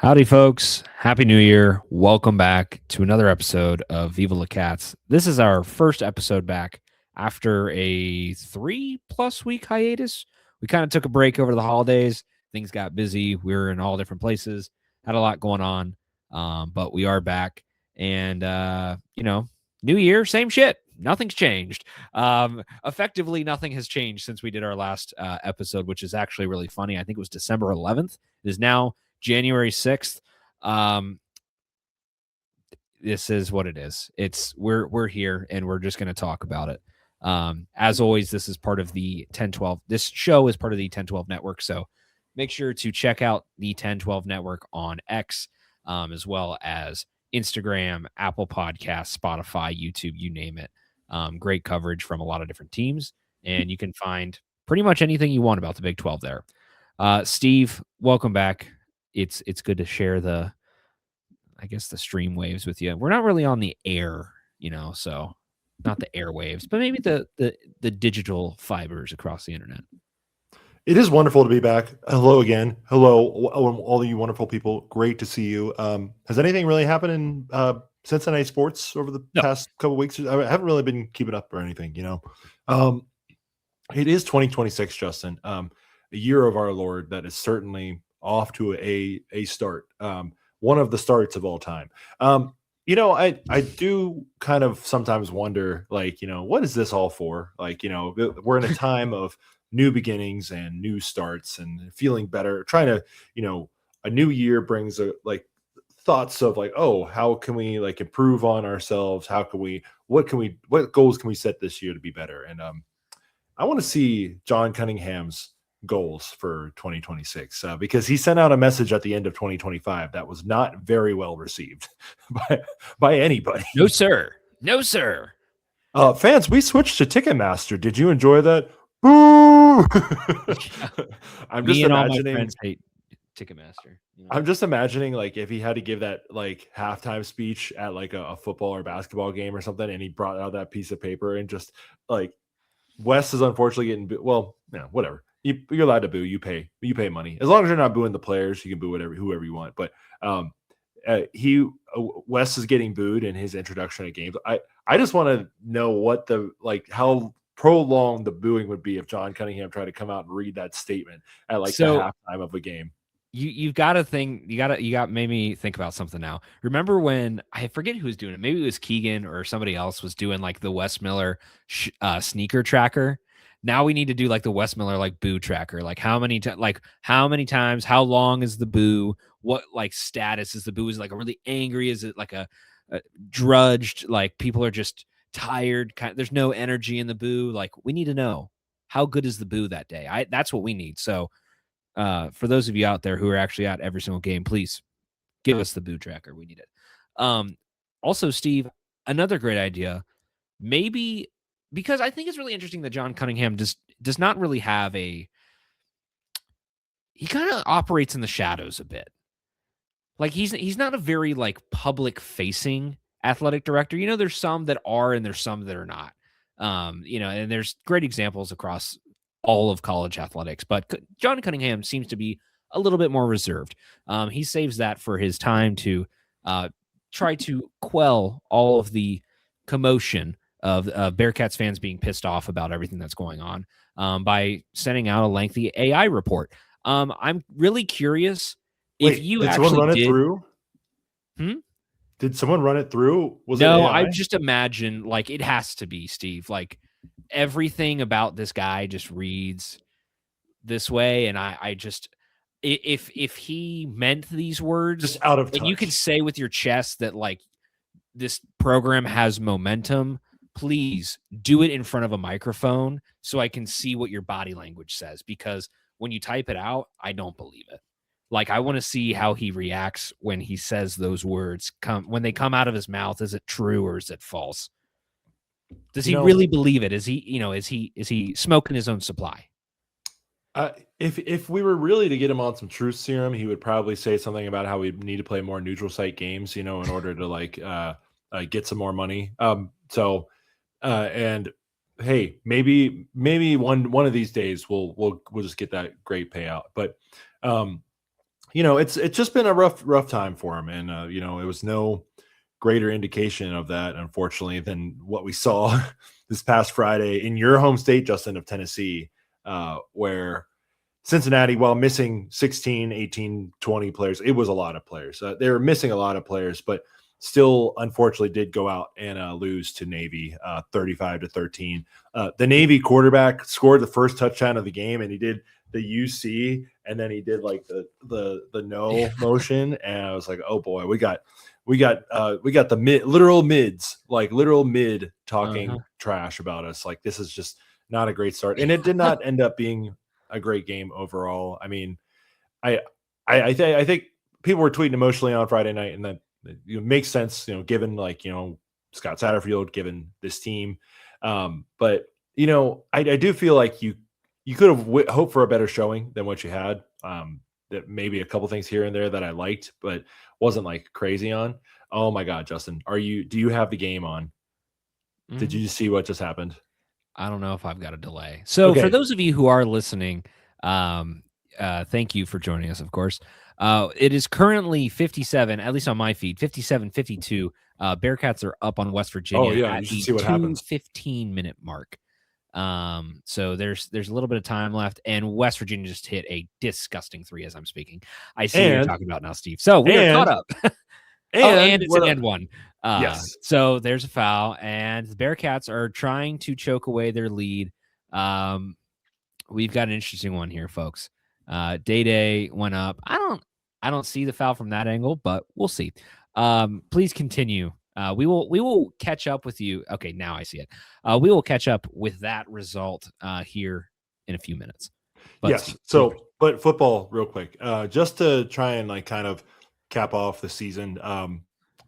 Howdy, folks. Happy New Year. Welcome back to another episode of Viva La Cats. This is our first episode back after a 3+ week hiatus. We kind of took a break over the holidays. Things got busy. We were in all different places, had a lot going on, but we are back. And, new year, same shit. Nothing's changed. Effectively, nothing has changed since we did our last episode, which is actually really funny. I think it was December 11th. It is now January 6th. This is what it is. We're here and we're just going to talk about it. As always, this is part of the 1012. This show is part of the 1012 network. So make sure to check out the 1012 network on X, as well as Instagram, Apple Podcasts, Spotify, YouTube, you name it. Great coverage from a lot of different teams. And you can find pretty much anything you want about the Big 12 there. Steve, welcome back. It's good to share the stream waves with you. We're not really on the air, so not the airwaves, but maybe the digital fibers across the internet. It is wonderful to be back. Hello again. Hello, all of you wonderful people. Great to see you. Has anything really happened in Cincinnati sports over the past couple of weeks? I haven't really been keeping up or anything, It is 2026, Justin. A year of our Lord that is certainly off to a start. One of the starts of all time. I do kind of sometimes wonder, what is this all for? We're in a time of new beginnings and new starts and feeling better, trying to, a new year brings thoughts of how can we improve on ourselves? What goals can we set this year to be better? And I want to see John Cunningham's goals for 2026 because he sent out a message at the end of 2025 that was not very well received by anybody. No sir. Fans, we switched to Ticketmaster. Did you enjoy that? Boo! I'm just imagining all my friends hate Ticketmaster. I'm just imagining if he had to give that halftime speech at a football or basketball game or something, and he brought out that piece of paper and just Wes is unfortunately getting whatever. You're allowed to boo. You pay money as long as you're not booing the players. You can boo whoever you want. But Wes is getting booed in his introduction at games. I just want to know what how prolonged the booing would be if John Cunningham tried to come out and read that statement at the halftime of a game. You've got to think. You got made me think about something now. Remember when I forget who was doing it? Maybe it was Keegan or somebody else was doing the Wes Miller sneaker tracker. Now we need to do the Wes Miller boo tracker. How many times? How long is the boo? What status is the boo? Is it really angry? Is it a drudged? People are just tired. There's no energy in the boo. We need to know how good is the boo that day. That's what we need. So for those of you out there who are actually at every single game, please give us the boo tracker. We need it. Also, Steve, another great idea. Maybe. Because I think it's really interesting that John Cunningham does not really have he kind of operates in the shadows a bit. He's not a very public facing athletic director. There's some that are and there's some that are not. And there's great examples across all of college athletics, but John Cunningham seems to be a little bit more reserved. He saves that for his time to try to quell all of the commotion of Bearcats fans being pissed off about everything that's going on by sending out a lengthy AI report. I'm really curious if you did actually someone run it through? Did someone run it through? No, I just imagine it has to be, Steve. Everything about this guy just reads this way, and I just if he meant these words, just out of touch. And you can say with your chest that this program has momentum. Please do it in front of a microphone so I can see what your body language says, because when you type it out, I don't believe it. I want to see how he reacts when he says those words when they come out of his mouth. Is it true or is it false? Does he really believe it? Is he, is he smoking his own supply? If we were really to get him on some truth serum, he would probably say something about how we need to play more neutral site games, in order to get some more money. And hey, maybe one of these days we'll just get that great payout. But it's just been a rough time for him, and it was no greater indication of that, unfortunately, than what we saw this past Friday in your home state, Justin, of Tennessee, where Cincinnati, while missing 16, 18, 20 players, it was a lot of players. They were missing a lot of players, but still, unfortunately, did go out and lose to Navy 35-13. The Navy quarterback scored the first touchdown of the game, and he did the UC, and then he did like the no motion, and I was like, oh boy, we got the literal mid talking trash about us. Like, this is just not a great start, and it did not end up being a great game overall. I mean, I think people were tweeting emotionally on Friday night, and that makes sense, given Scott Satterfield, given this team. But I do feel like you could have hoped for a better showing than what you had. That maybe a couple things here and there that I liked, but wasn't like crazy on. Oh my God, Justin, do you have the game on? Mm-hmm. Did you see what just happened? I don't know if I've got a delay. So for those of you who are listening, thank you for joining us, of course. It is currently 57, at least on my feed, 57-52. Bearcats are up on West Virginia at the 2:15-minute mark. So there's a little bit of time left, and West Virginia just hit a disgusting 3 as I'm speaking. I see what you're talking about now, Steve. So we are caught up. And it's an end one. Yes. So there's a foul, and the Bearcats are trying to choke away their lead. We've got an interesting one here, folks. Day went up. I don't see the foul from that angle, but we'll see. Please continue. We will catch up with you. Okay, now I see it. We will catch up with that result here in a few minutes. But yes. But football, real quick, just to try and kind of cap off the season.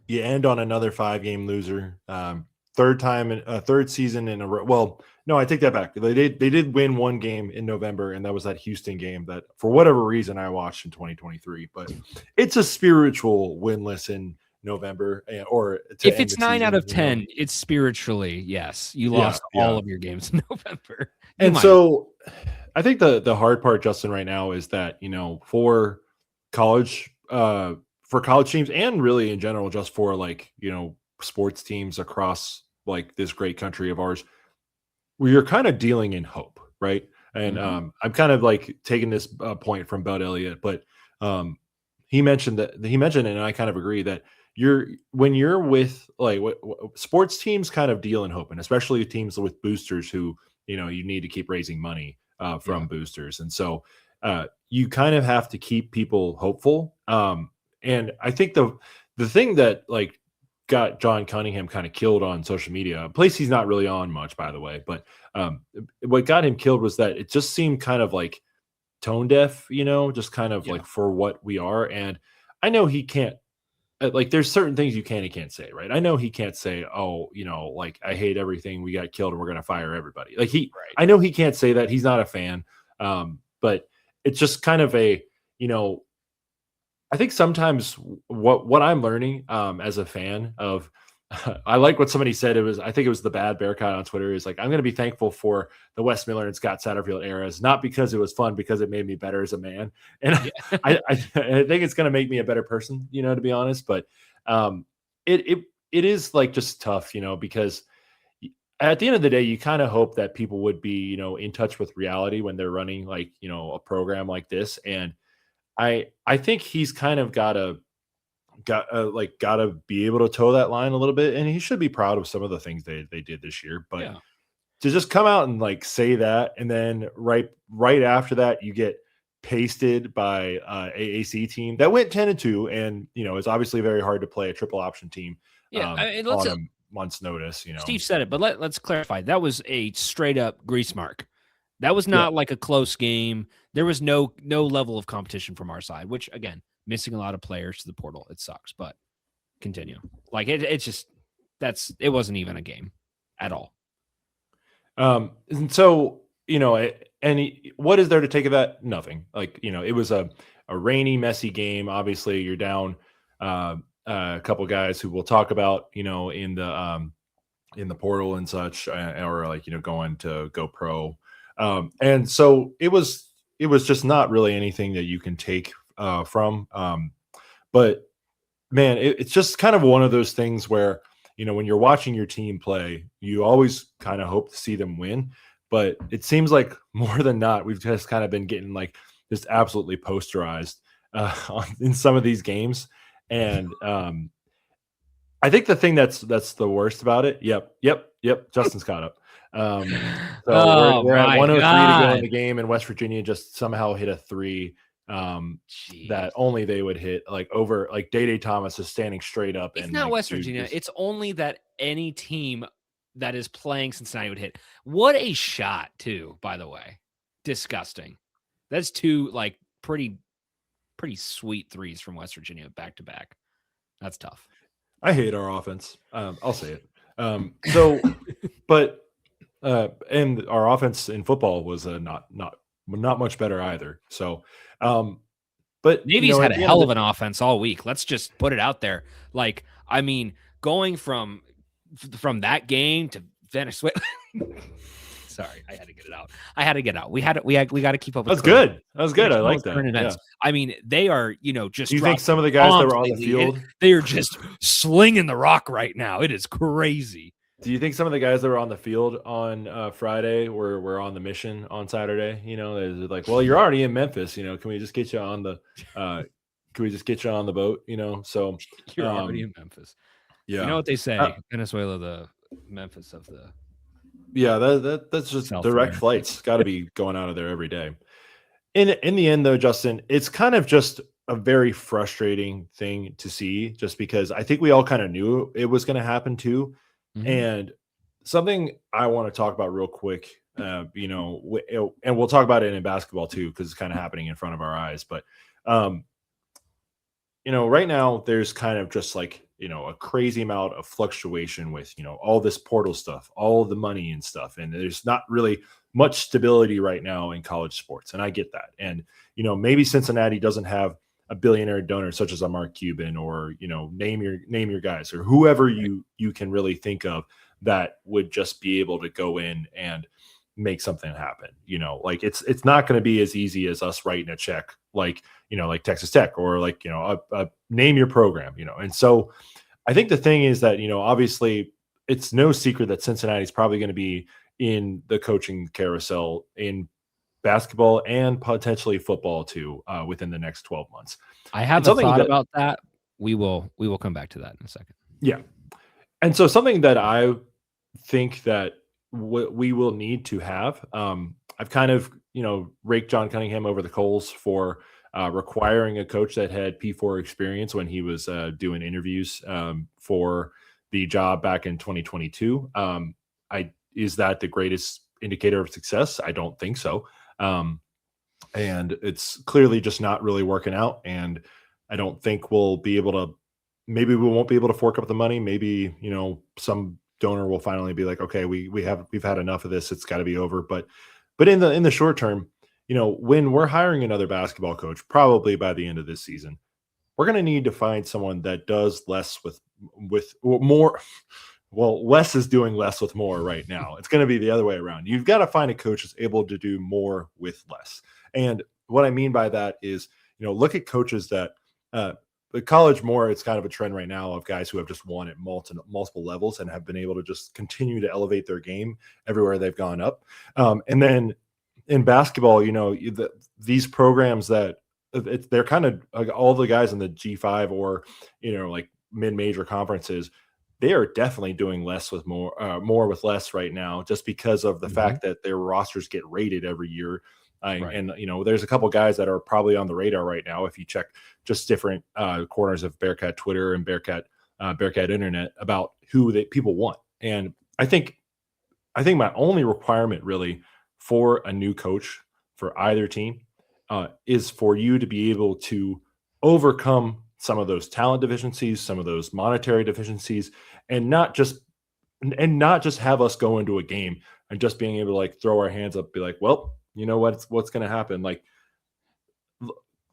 You end on another 5-game loser. Third season in a row. Well, no, I take that back. They did win one game in November, and that was that Houston game that, for whatever reason, I watched in 2023. But it's a spiritual winless in November, or if it's 9 out of 10, it's spiritually, yes. You lost all of your games in November. So I think the hard part, Justin, right now is that, for college teams, and really in general, just for sports teams across this great country of ours, we are kind of dealing in hope, right? And I'm kind of taking this point from Bud Elliott, but he mentioned, and I kind of agree, that when you're with sports teams kind of deal in hope, and especially teams with boosters who you need to keep raising money from boosters, and so you kind of have to keep people hopeful. And I think the thing that got John Cunningham kind of killed on social media, a place he's not really on much, by the way, but what got him killed was that it just seemed kind of tone deaf, just kind of for what we are. And I know he can't, there's certain things you can and can't say, right? I know he can't say, oh, I hate everything, we got killed and we're going to fire everybody. I know he can't say that. He's not a fan. But it's just kind of I think sometimes what I'm learning as a fan of, I like what somebody said. I think it was the Bad Bearcat on Twitter, is I'm going to be thankful for the Wes Miller and Scott Satterfield eras, not because it was fun, because it made me better as a man. And I think it's going to make me a better person, to be honest. But it is just tough, because at the end of the day, you kind of hope that people would be, in touch with reality when they're running a program like this. And I think he's kind of got to be able to toe that line a little bit, and he should be proud of some of the things they did this year. But to just come out and say that, and then right after that, you get pasted by AAC team that went 10-2, and it's obviously very hard to play a triple option team on a month's notice. Steve said it, but let's clarify. That was a straight up grease mark. That was not a close game. There was no level of competition from our side, which, again, missing a lot of players to the portal. It sucks, but continue. It's just, it wasn't even a game at all. And so, what is there to take of that? Nothing. It was a rainy, messy game. Obviously, you're down a couple guys who we'll talk about, in the portal and such, or going to go pro. And so it was just not really anything that you can take from. But man, it's just kind of one of those things where, when you're watching your team play, you always kind of hope to see them win. But it seems like more than not, we've just kind of been getting like just absolutely posterized in some of these games. And I think the thing that's the worst about it. Yep. Justin's caught up. So Oh we're at my 103 to go in God. the game, and West Virginia just somehow hit a three Jeez. that only they would hit, like over, like Day Thomas is standing straight up, It's and not like, West dude, Virginia. just It's only that any team that is playing Cincinnati would hit. What a shot, too, by the way. Disgusting. That's two like pretty sweet threes from West Virginia back to back. That's tough. I hate our offense. I'll say it. So, but and our offense in football was not much better either. So, but Navy's had at a the end of hell of the an offense all week. Let's just put it out there. Like, I mean, going from that game to Venezuela. Sorry, I had to get it out. I had to get out. We got to keep up with That's good. That was We gotta good. I keep up like with that. current Yeah. events. I mean, they are, just Do you think dropping some of the guys that bombs were on the lately. field? They are just slinging the rock right now. It is crazy. Do you think some of the guys that were on the field on Friday were on the mission on Saturday? They're like, well, you're already in Memphis. Can we just get you on the boat? So You're already in Memphis. yeah. You know what they say? Venezuela, the Memphis of the Yeah, that's just South direct America. flights. Got to be going out of there every day. In the end, though, Justin, it's kind of just a very frustrating thing to see, just because I think we all kind of knew it was going to happen too. Mhm. And something I want to talk about real quick, and we'll talk about it in basketball too, because it's kind of happening in front of our eyes. But right now there's kind of just like, a crazy amount of fluctuation with, all this portal stuff, all the money and stuff. And there's not really much stability right now in college sports. And I get that. And, maybe Cincinnati doesn't have a billionaire donor such as a Mark Cuban, or, name your guys, or whoever you can really think of that would just be able to go in and make something happen. Like it's not going to be as easy as us writing a check, like, like Texas Tech, or like, a name your program, And so I think the thing is that, obviously it's no secret that Cincinnati is probably going to be in the coaching carousel in basketball and potentially football too, within the next 12 months. I have a thought about that. We will come back to that in a second. Yeah. And so something that I think that we will need to have, I've kind of, raked John Cunningham over the coals for requiring a coach that had P4 experience when he was doing interviews for the job back in 2022. Is that the greatest indicator of success? I don't think so. And it's clearly just not really working out. And I don't think we'll be able to, maybe we won't be able to fork up the money. Maybe, some donor will finally be like, okay, we've had enough of this. It's got to be over. But in the short term, when we're hiring another basketball coach, probably by the end of this season, we're going to need to find someone that does less with more. Well, less is doing less with more right now. It's going to be the other way around. You've got to find a coach that's able to do more with less. And what I mean by that is, look at coaches that, the college more, it's kind of a trend right now of guys who have just won at multiple levels and have been able to just continue to elevate their game everywhere they've gone up. And then in basketball, these programs that they're kind of like all the guys in the G5 or, like mid-major conferences, they are definitely doing less with more with less right now, just because of the fact that their rosters get rated every year. Right. And, there's a couple guys that are probably on the radar right now. If you check just different corners of Bearcat Twitter and Bearcat Internet about who people want. And I think my only requirement really for a new coach for either team is for you to be able to overcome some of those talent deficiencies, some of those monetary deficiencies, and not just have us go into a game and just being able to like throw our hands up, be like, well, you know what's going to happen. Like,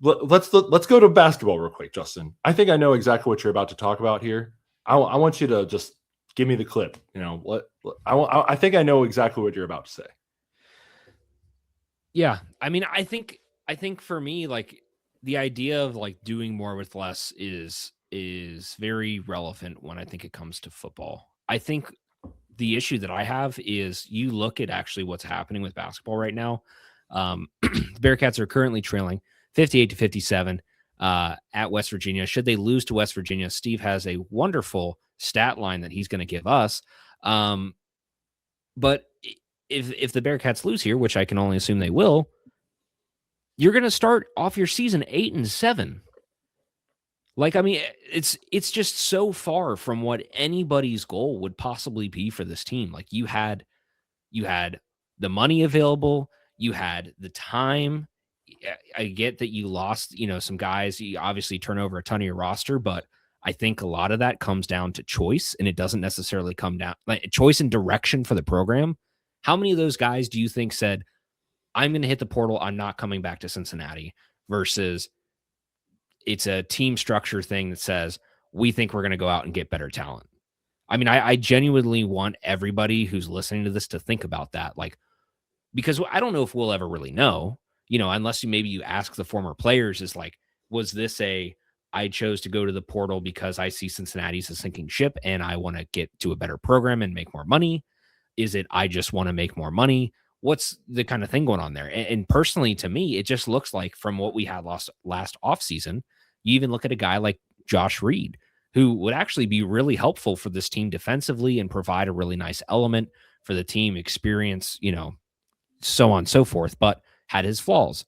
let's go to basketball real quick, Justin. I think I know exactly what you're about to talk about here. I want you to just give me the clip. I think I know exactly what you're about to say. Yeah, I mean, I think for me, like, the idea of like doing more with less is very relevant when I think it comes to football. I think the issue that I have is you look at actually what's happening with basketball right now. The Bearcats are currently trailing 58-57 at West Virginia. Should they lose to West Virginia, Steve has a wonderful stat line that he's going to give us. But if the Bearcats lose here, which I can only assume they will, you're going to start off your season 8-7. Like, I mean, it's just so far from what anybody's goal would possibly be for this team. Like you had the money available, you had the time. I get that you lost, some guys. You obviously turn over a ton of your roster, but I think a lot of that comes down to choice, and it doesn't necessarily come down like choice and direction for the program. How many of those guys do you think said, "I'm going to hit the portal. I'm not coming back to Cincinnati," versus it's a team structure thing that says we think we're going to go out and get better talent. I mean, I genuinely want everybody who's listening to this to think about that. Like, because I don't know if we'll ever really know, unless maybe you ask the former players, is like, was this I chose to go to the portal because I see Cincinnati's a sinking ship and I want to get to a better program and make more money? Is it I just want to make more money? What's the kind of thing going on there? And personally, to me, it just looks like from what we had last offseason, you even look at a guy like Josh Reed, who would actually be really helpful for this team defensively and provide a really nice element for the team experience, so on and so forth, but had his flaws.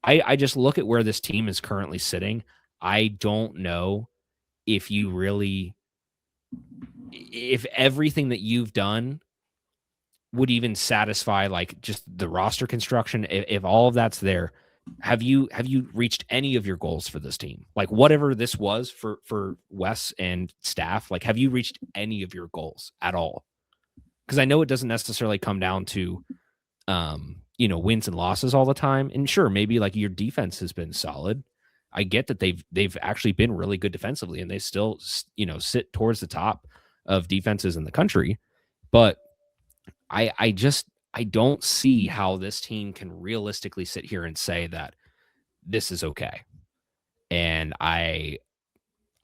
I just look at where this team is currently sitting. I don't know if you really, if everything that you've done would even satisfy like just the roster construction. If all of that's there, have you reached any of your goals for this team? Like whatever this was for Wes and staff, like have you reached any of your goals at all? Because I know it doesn't necessarily come down to wins and losses all the time. And sure, maybe like your defense has been solid. I get that they've actually been really good defensively and they still sit towards the top of defenses in the country. But I don't see how this team can realistically sit here and say that this is okay. And I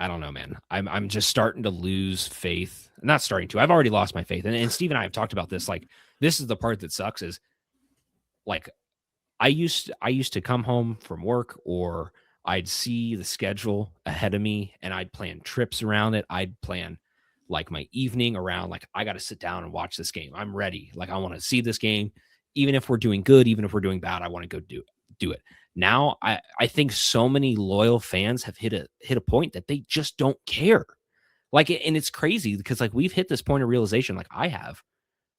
don't know, man. I'm just starting to lose faith. Not starting to. I've already lost my faith. And Steve and I have talked about this. Like, this is the part that sucks is like I used to come home from work or I'd see the schedule ahead of me and I'd plan trips around it. I'd plan like my evening around like I got to sit down and watch this game. I'm ready. Like I want to see this game. Even if we're doing good, even if we're doing bad, I want to go do it. Now I think so many loyal fans have hit a point that they just don't care. Like, and it's crazy because like we've hit this point of realization, like I have.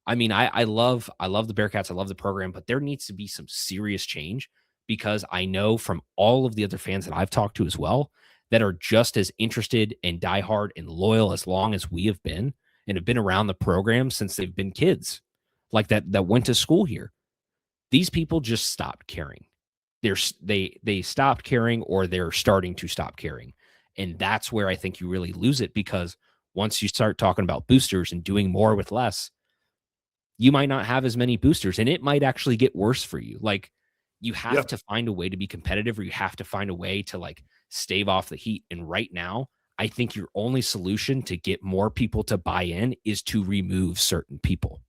I mean, I love the Bearcats. I love the program, but there needs to be some serious change because I know from all of the other fans that I've talked to as well that are just as interested and diehard and loyal as long as we have been and have been around the program since they've been kids, like that went to school here. These people just stopped caring. They stopped caring or they're starting to stop caring. And that's where I think you really lose it because once you start talking about boosters and doing more with less, you might not have as many boosters and it might actually get worse for you. Like you have to find a way to be competitive or you have to find a way to like stave off the heat. And right now, I think your only solution to get more people to buy in is to remove certain people.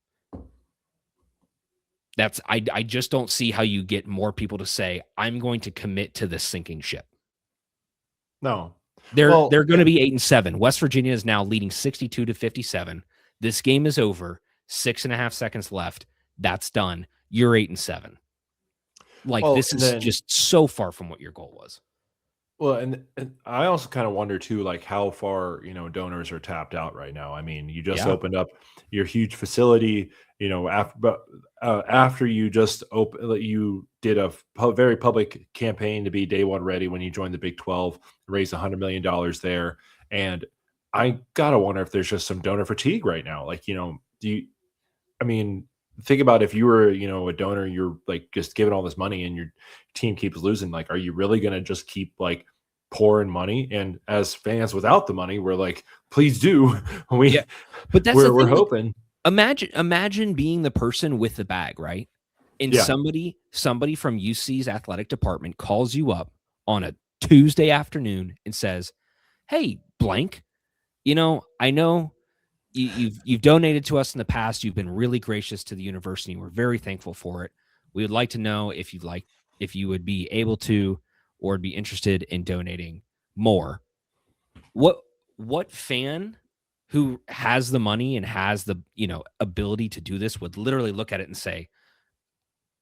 I just don't see how you get more people to say, I'm going to commit to this sinking ship. No. They're going to be 8-7. West Virginia is now leading 62-57. This game is over. 6.5 seconds left. That's done. You're 8-7. Like this is just so far from what your goal was. Well, and I also kind of wonder too, like how far donors are tapped out right now. I mean, you just opened up your huge facility. After you just you did a very public campaign to be day one ready when you joined the Big 12, raised $100 million there, and I gotta wonder if there's just some donor fatigue right now. Like I mean, think about if you were, a donor, you're like just giving all this money and your team keeps losing. Like, are you really going to just keep like pouring money? And as fans without the money, we're like, please do. But that's we're hoping. Imagine being the person with the bag, right? And somebody from UC's athletic department calls you up on a Tuesday afternoon and says, "Hey, blank, I know you've donated to us in the past. You've been really gracious to the university. We're very thankful for it. We would like to know if you would be able to or be interested in donating more." What fan who has the money and has the ability to do this would literally look at it and say,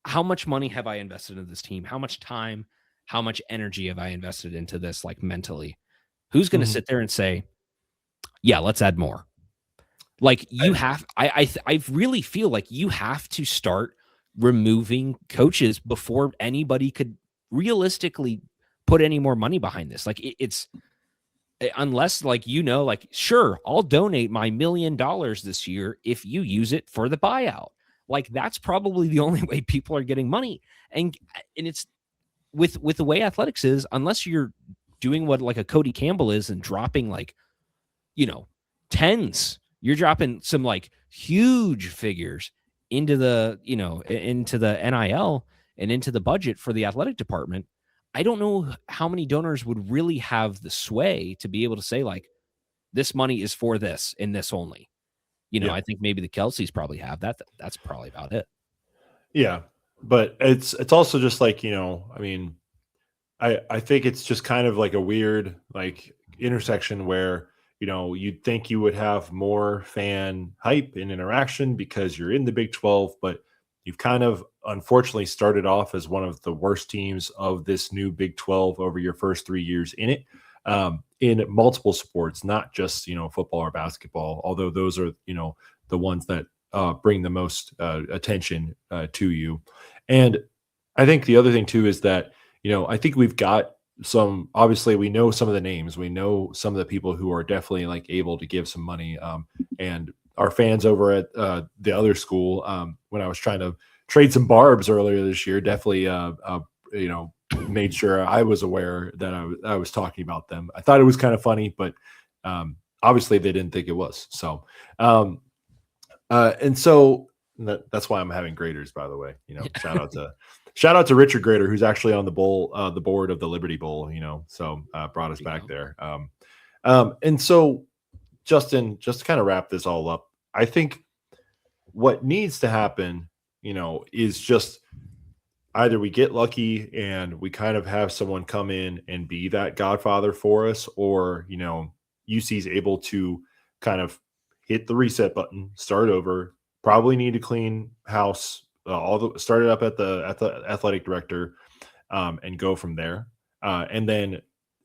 how much money have I invested in this team? How much time, how much energy have I invested into this, like, mentally? Who's going to Mhm. sit there and say, yeah, let's add more? Like, you have, I really feel like you have to start removing coaches before anybody could realistically put any more money behind this. Like, it's unless, like, like, sure, I'll donate my $1 million this year if you use it for the buyout. Like, that's probably the only way people are getting money. And it's with the way athletics is, unless you're doing what like a Cody Campbell is and dropping, like, you know, tens, you're dropping some like huge figures into into the NIL and into the budget for the athletic department. I don't know how many donors would really have the sway to be able to say, like, this money is for this and this only. Yeah. I think maybe the Kelseys probably have that. That's probably about it. Yeah. But it's also just like, I mean, I think it's just kind of like a weird like intersection where you'd think you would have more fan hype and interaction because you're in the Big 12, but you've kind of unfortunately started off as one of the worst teams of this new Big 12 over your first 3 years in it, in multiple sports, not just football or basketball, although those are the ones that bring the most attention to you. And I think the other thing too is that I think we've got some, obviously we know some of the names, we know some of the people who are definitely like able to give some money. And our fans over at the other school, when I was trying to trade some barbs earlier this year, definitely, made sure I was aware that I was talking about them. I thought it was kind of funny, but obviously they didn't think it was. So, and so that's why I'm having graders, by the way. Shout out to Richard Grader, who's actually on the board of the Liberty Bowl. So brought us back there. And so, Justin, just to kind of wrap this all up, I think what needs to happen, is just either we get lucky and we kind of have someone come in and be that godfather for us, or UC is able to kind of hit the reset button, start over. Probably need to clean house, started up at the athletic director, and go from there. And then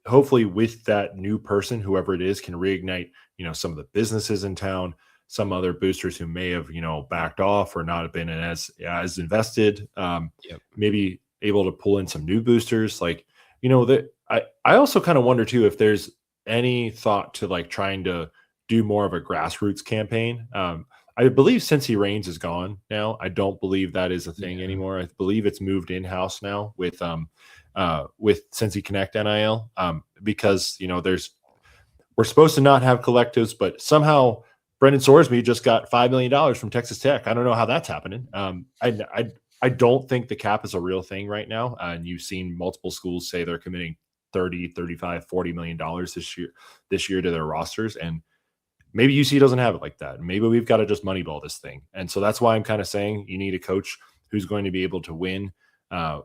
hopefully with that new person, whoever it is, can reignite some of the businesses in town, some other boosters who may have backed off or not have been as invested. Yep. Maybe able to pull in some new boosters. Like that. I also kind of wonder too if there's any thought to like trying to do more of a grassroots campaign. I believe Cincy Reigns is gone now. I don't believe that is a thing anymore. I believe it's moved in house now with Cincy Connect NIL, because we're supposed to not have collectives, but somehow Brendan Sorsby just got $5 million from Texas Tech. I don't know how that's happening. I don't think the cap is a real thing right now. And you've seen multiple schools say they're committing 30, 35, $40 million this year to their rosters. And maybe UC doesn't have it like that. Maybe we've got to just moneyball this thing. And so that's why I'm kind of saying you need a coach who's going to be able to win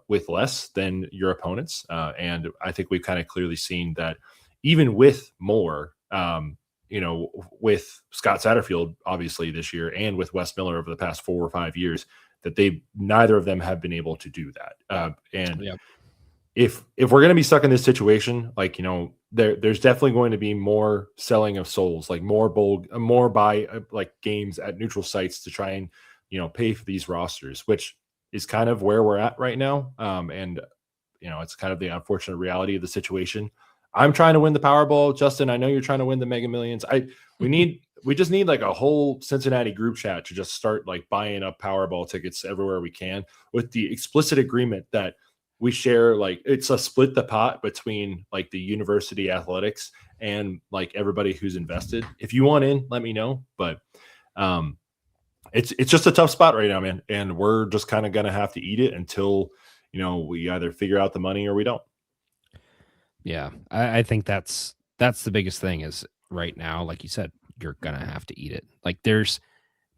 with less than your opponents. And I think we've kind of clearly seen that even with more, with Scott Satterfield, obviously this year, and with Wes Miller over the past 4 or 5 years, that neither of them have been able to do that. If we're going to be stuck in this situation, like, there's definitely going to be more selling of souls, like more buy like games at neutral sites to try and, pay for these rosters, which is kind of where we're at right now. And it's kind of the unfortunate reality of the situation. I'm trying to win the Powerball. Justin, I know you're trying to win the Mega Millions. We just need like a whole Cincinnati group chat to just start like buying up Powerball tickets everywhere we can, with the explicit agreement that we share, like, it's a split the pot between like the university athletics and like everybody who's invested. If you want in, let me know. But it's just a tough spot right now, man. And we're just kind of going to have to eat it until, we either figure out the money or we don't. Yeah, I think that's the biggest thing is right now, like you said, you're gonna have to eat it. Like there's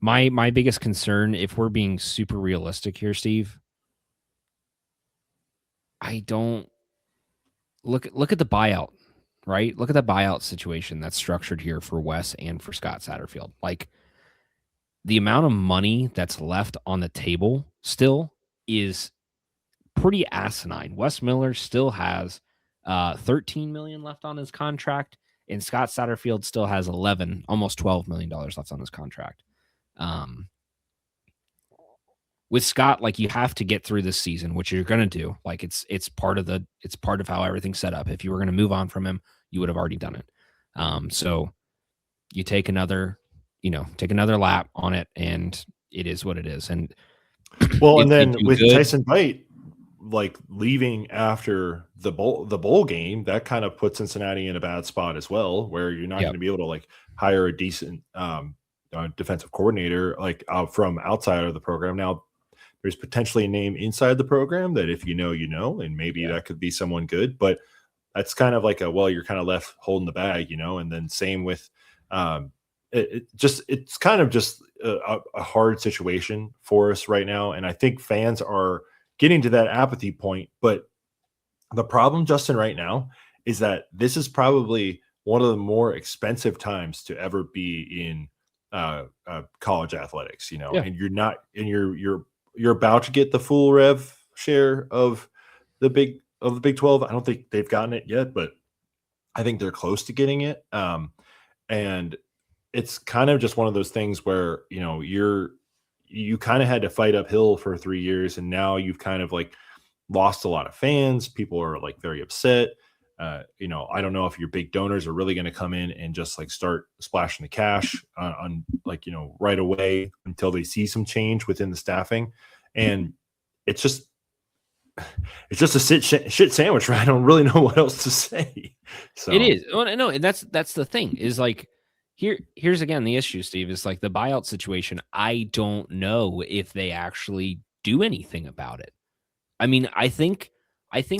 my biggest concern, if we're being super realistic here, Steve, I don't look at the buyout, right? Look at the buyout situation that's structured here for Wes and for Scott Satterfield. Like the amount of money that's left on the table still is pretty asinine. Wes Miller still has 13 million left on his contract, and Scott Satterfield still has 11, almost $12 million left on his contract. Um, with Scott, like you have to get through this season, which you're going to do. Like it's part of how everything's set up. If you were going to move on from him, you would have already done it. So you take another, take another lap on it, and it is what it is. And Well, if and you then do with good, Tyson Bite like leaving after the bowl game, that kind of puts Cincinnati in a bad spot as well, where you're not going yep, to be able to like hire a decent defensive coordinator like from outside of the program. Now, there's potentially a name inside the program that if you know, and maybe yeah, that could be someone good, but that's kind of like you're kind of left holding the bag, and then same with it's kind of just a hard situation for us right now. And I think fans are getting to that apathy point. But the problem, Justin, right now is that this is probably one of the more expensive times to ever be in college athletics, yeah. and you're not, and you're about to get the full rev share of the Big 12. I don't think they've gotten it yet, but I think they're close to getting it. And it's kind of just one of those things where you kind of had to fight uphill for 3 years, and now you've kind of like lost a lot of fans. People are like very upset. I don't know if your big donors are really going to come in and just like start splashing the cash on like right away until they see some change within the staffing, and it's just it's just a shit sandwich. Right? I don't really know what else to say. It So is. Well, no, and that's the thing is like here's again the issue, Steve, is like the buyout situation. I don't know if they actually do anything about it. I mean, I think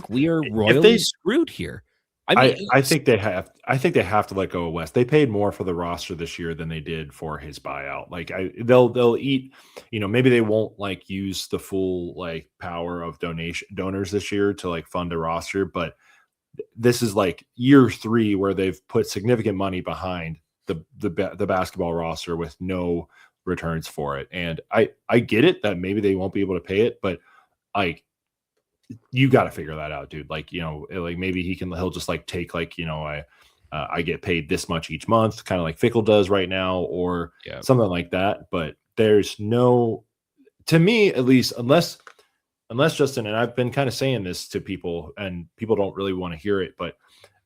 we are if royally they screwed here. I mean, I think they have to let go of West. They paid more for the roster this year than they did for his buyout. Like they'll eat, maybe they won't like use the full like power of donors this year to like fund a roster, but this is like year 3 where they've put significant money behind the basketball roster with no returns for it. And I get it that maybe they won't be able to pay it, but like you got to figure that out, dude. Like, like maybe he'll just like take like, I get paid this much each month, kind of like Fickle does right now, or yeah, something like that. But there's no, to me at least, unless Justin, and I've been kind of saying this to people, and people don't really want to hear it, but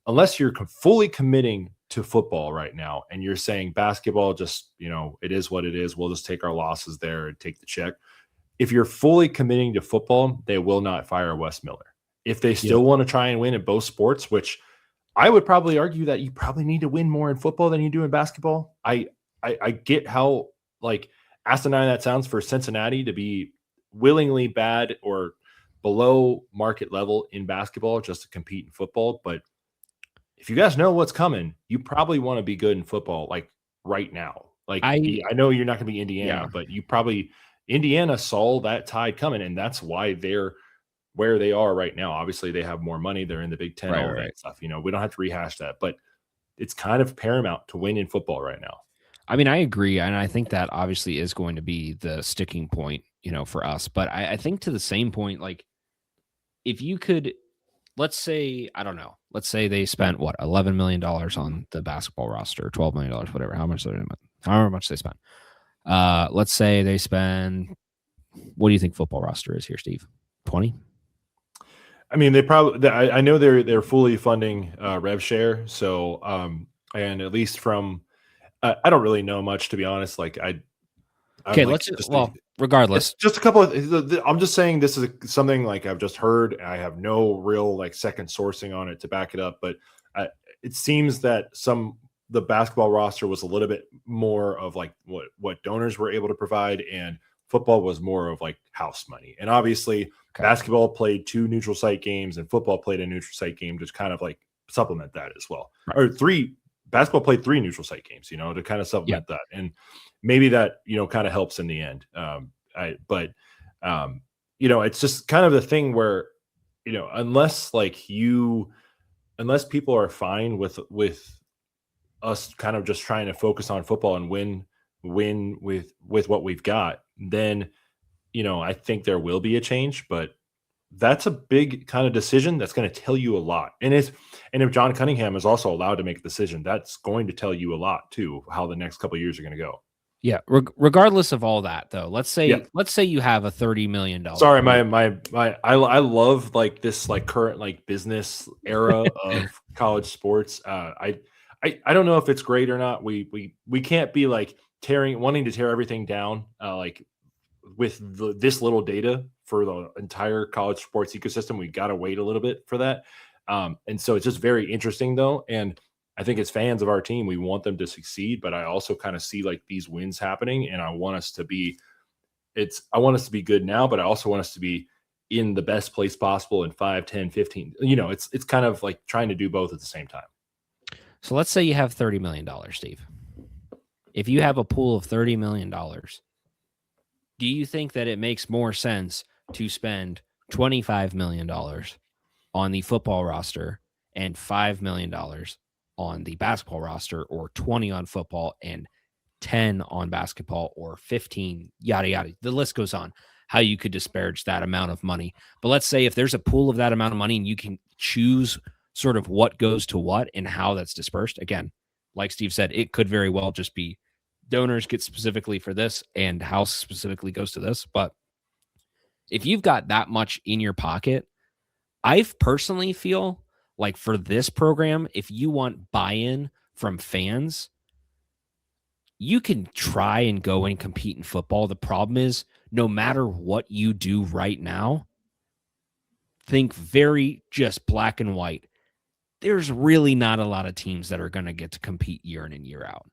unless you're fully committing to football right now, and you're saying basketball, just it is what it is. We'll just take our losses there and take the check. If you're fully committing to football, they will not fire Wes Miller. If they yeah. still want to try and win in both sports, which I would probably argue that you probably need to win more in football than you do in basketball. I get how like asinine that sounds for Cincinnati to be willingly bad or below market level in basketball just to compete in football. But if you guys know what's coming, you probably want to be good in football like right now. Like I I know you're not going to be yeah. Indiana, but Indiana saw that tide coming, and that's why they're where they are right now. Obviously, they have more money. They're in the Big Ten, Right, all of right. that stuff. We don't have to rehash that, but it's kind of paramount to win in football right now. I mean, I agree, and I think that obviously is going to be the sticking point, for us. But I think to the same point, like if you could, let's say, I don't know, let's say they spent what $11 million on the basketball roster, $12 million, whatever, however much they spent. Let's say they spend. What do you think football roster is here, Steve? 20? I mean, they probably. I know they're fully funding rev share. So, and at least from, I don't really know much to be honest. Like I'm Okay, like let's just well, it's regardless. just a couple of. I'm just saying this is something like I've just heard. I have no real like second sourcing on it to back it up, but it seems that the basketball roster was a little bit more of like what donors were able to provide, and football was more of like house money. And obviously, Okay. basketball played 2 neutral site games, and football played a neutral site game, just kind of like supplement that as well. Right. Or basketball played 3 neutral site games, to kind of supplement that. And maybe that, kind of helps in the end. It's just kind of the thing where, unless people are fine with us kind of just trying to focus on football and win with what we've got, then, I think there will be a change, but that's a big kind of decision that's going to tell you a lot. And if John Cunningham is also allowed to make a decision, that's going to tell you a lot too, how the next couple of years are going to go. Yeah. Regardless of all that, though, let's say you have a $30 million. Sorry, I love like this like current like business era of college sports. I don't know if it's great or not. We can't be like wanting to tear everything down like with this little data for the entire college sports ecosystem. We got to wait a little bit for that. And so it's just very interesting though. And I think as fans of our team, we want them to succeed, but I also kind of see like these wins happening, and I want us to be good now, but I also want us to be in the best place possible in 5, 10, 15. It's kind of like trying to do both at the same time. So let's say you have $30 million, Steve. If you have a pool of $30 million, do you think that it makes more sense to spend $25 million on the football roster and $5 million on the basketball roster, or 20 on football and 10 on basketball, or 15, yada, yada. The list goes on, how you could disparage that amount of money. But let's say if there's a pool of that amount of money and you can choose sort of what goes to what and how that's dispersed. Again, like Steve said, it could very well just be donors get specifically for this and house specifically goes to this. But if you've got that much in your pocket, I personally feel like for this program, if you want buy-in from fans, you can try and go and compete in football. The problem is, no matter what you do right now, think very just black and white. There's really not a lot of teams that are going to get to compete year in and year out.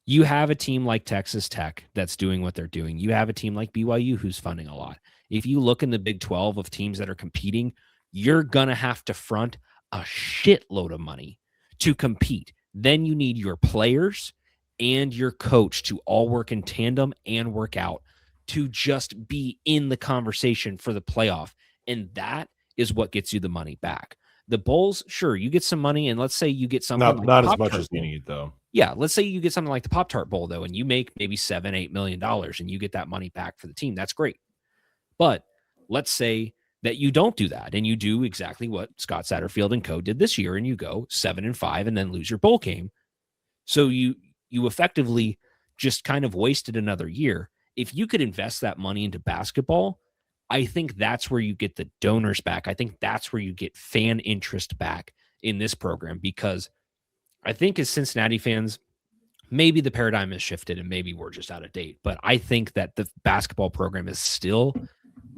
You have a team like Texas Tech that's doing what they're doing. You have a team like BYU who's funding a lot. If you look in the Big 12 of teams that are competing, you're going to have to front a shitload of money to compete. Then you need your players and your coach to all work in tandem and work out to just be in the conversation for the playoff. And that is what gets you the money back. The Bulls, sure, you get some money, and let's say you get something not as much as you need, though. Yeah, let's say you get something like the Pop-Tart Bowl, though, and you make maybe $7-8 million, and you get that money back for the team. That's great. But let's say that you don't do that, and you do exactly what Scott Satterfield and co did this year, and you go 7-5 and then lose your bowl game. So you effectively just kind of wasted another year. If you could invest that money into basketball, I think that's where you get the donors back. I think that's where you get fan interest back in this program, because I think as Cincinnati fans, maybe the paradigm has shifted and maybe we're just out of date, but I think that the basketball program is still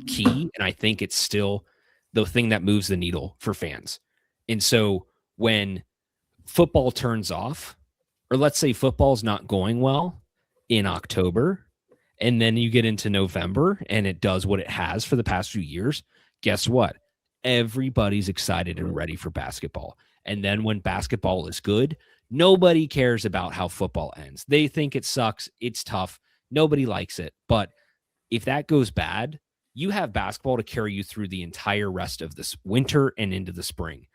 key. And I think it's still the thing that moves the needle for fans. And so when football turns off, or let's say football's not going well in October, and then you get into November and it does what it has for the past few years, guess what? Everybody's excited and ready for basketball. And then when basketball is good, nobody cares about how football ends. They think it sucks. It's tough. Nobody likes it. But if that goes bad, you have basketball to carry you through the entire rest of this winter and into the spring.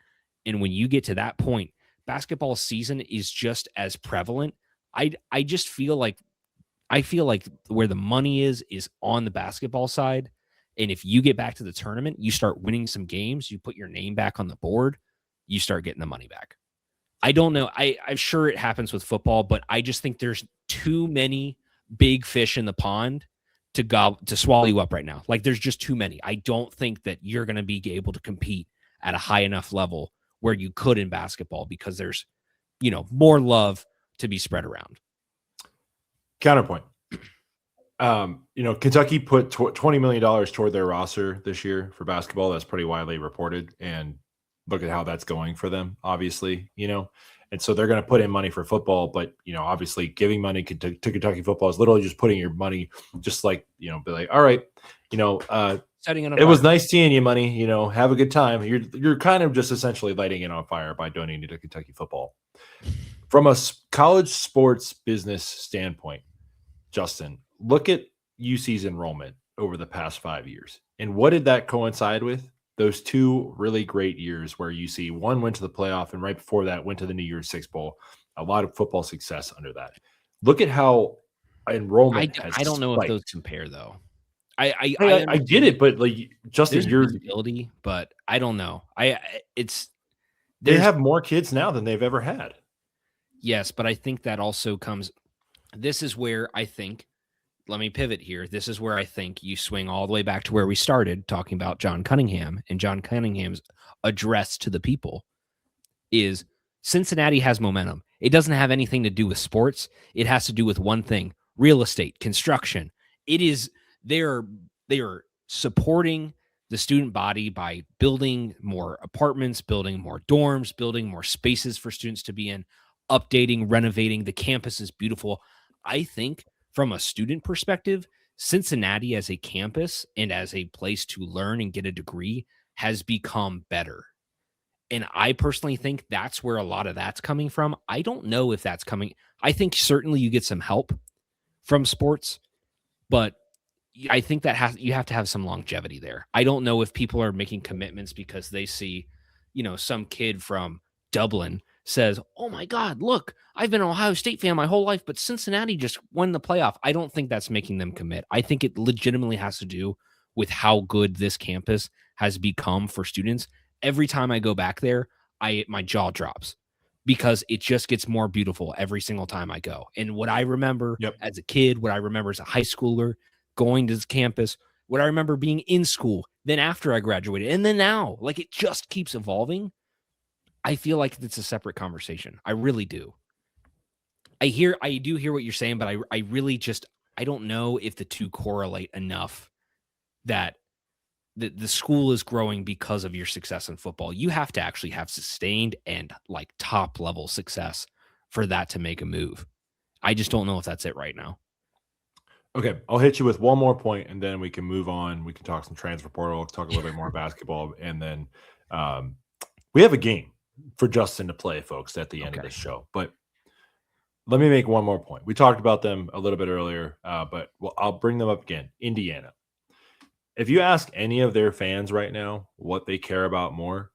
And when you get to that point, basketball season is just as prevalent. I just feel like where the money is on the basketball side. And if you get back to the tournament, you start winning some games, you put your name back on the board, you start getting the money back. I don't know. I'm sure it happens with football, but I just think there's too many big fish in the pond to swallow you up right now. Like, there's just too many. I don't think that you're going to be able to compete at a high enough level where you could in basketball, because there's, more love to be spread around. Counterpoint. Kentucky put $20 million toward their roster this year for basketball. That's pretty widely reported. And look at how that's going for them, obviously, and so they're going to put in money for football. But, obviously giving money to Kentucky football is literally just putting your money, just like, be like, all right, setting it on It was fire. nice seeing you, Money. Have a good time. You're kind of just essentially lighting it on fire by donating to Kentucky football. From a college sports business standpoint, Justin, look at UC's enrollment over the past 5 years. And what did that coincide with? Those 2 really great years where UC one went to the playoff and right before that went to the New Year's Six Bowl. A lot of football success under that. Look at how enrollment has I don't know if those spiked. compare though. I I get understand it, but like there's Justin, a visibility, but I don't know. It's they there's have more kids now than they've ever had. yes, but I think that also comes. This is where I think. Let me pivot here. This is where I think you swing all the way back to where we started talking about John Cunningham and John Cunningham's address to the people is Cincinnati has momentum. It doesn't have anything to do with sports. It has to do with one thing: real estate, construction. It is they are supporting the student body by building more apartments, building more dorms, building more spaces for students to be in, updating, renovating. The campus is beautiful. I think from a student perspective, Cincinnati as a campus and as a place to learn and get a degree has become better. And I personally think that's where a lot of that's coming from. I don't know if that's coming. I think certainly you get some help from sports, but I think that you have to have some longevity there. I don't know if people are making commitments because they see, some kid from Dublin says, "Oh my God, look, I've been an Ohio State fan my whole life, but Cincinnati just won the playoff." I don't think that's making them commit. I think it legitimately has to do with how good this campus has become for students. Every time I go back there, my jaw drops because it just gets more beautiful every single time I go. And what I remember Yep. as a kid, what I remember as a high schooler, going to this campus, what I remember being in school, then after I graduated, and then now, like it just keeps evolving. I feel like it's a separate conversation. I really do. I do hear what you're saying, but I really just, I don't know if the two correlate enough that the school is growing because of your success in football. You have to actually have sustained and like top level success for that to make a move. I just don't know if that's it right now. Okay, I'll hit you with one more point, and then we can move on. We can talk some transfer portal, talk a little bit more basketball, and then we have a game for Justin to play, folks, at the end of this show. But let me make one more point. We talked about them a little bit earlier, but I'll bring them up again. Indiana. If you ask any of their fans right now what they care about more,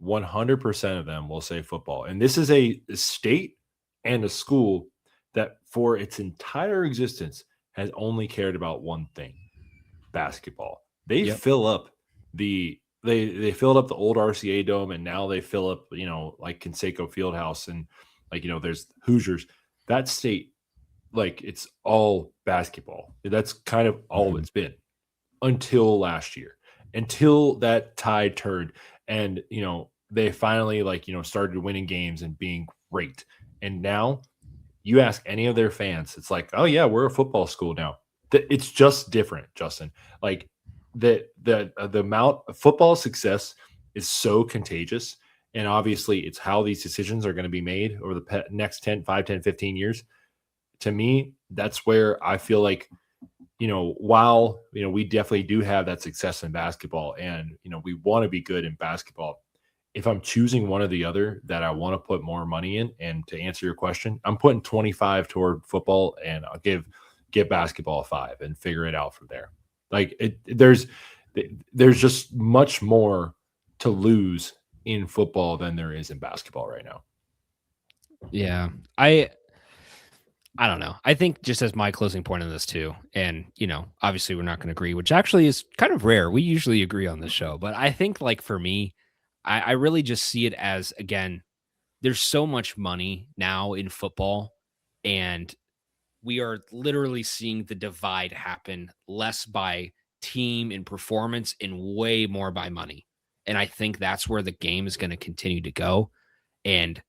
100% of them will say football. And this is a state and a school that for its entire existence has only cared about one thing: basketball. They fill up they filled up the old RCA Dome, and now they fill up, like Conseco Fieldhouse, and there's Hoosiers. That state, like, it's all basketball. That's kind of all it's been until last year, until that tide turned, and they finally started winning games and being great. And now you ask any of their fans, it's like, oh yeah, we're a football school now. It's just different, Justin. Like the amount of football success is so contagious. And obviously it's how these decisions are going to be made over the next 5, 10, 15 years. To me, that's where I feel like, while, we definitely do have that success in basketball, and, we want to be good in basketball. If I'm choosing one or the other that I want to put more money in, and to answer your question, I'm putting 25 toward football, and I'll give basketball a 5 and figure it out from there. Like there's just much more to lose in football than there is in basketball right now. Yeah. I don't know. I think just as my closing point on this too, and obviously we're not going to agree, which actually is kind of rare. We usually agree on this show, but I think like for me, I really just see it as, again, there's so much money now in football, and we are literally seeing the divide happen less by team and performance and way more by money. And I think that's where the game is going to continue to go. And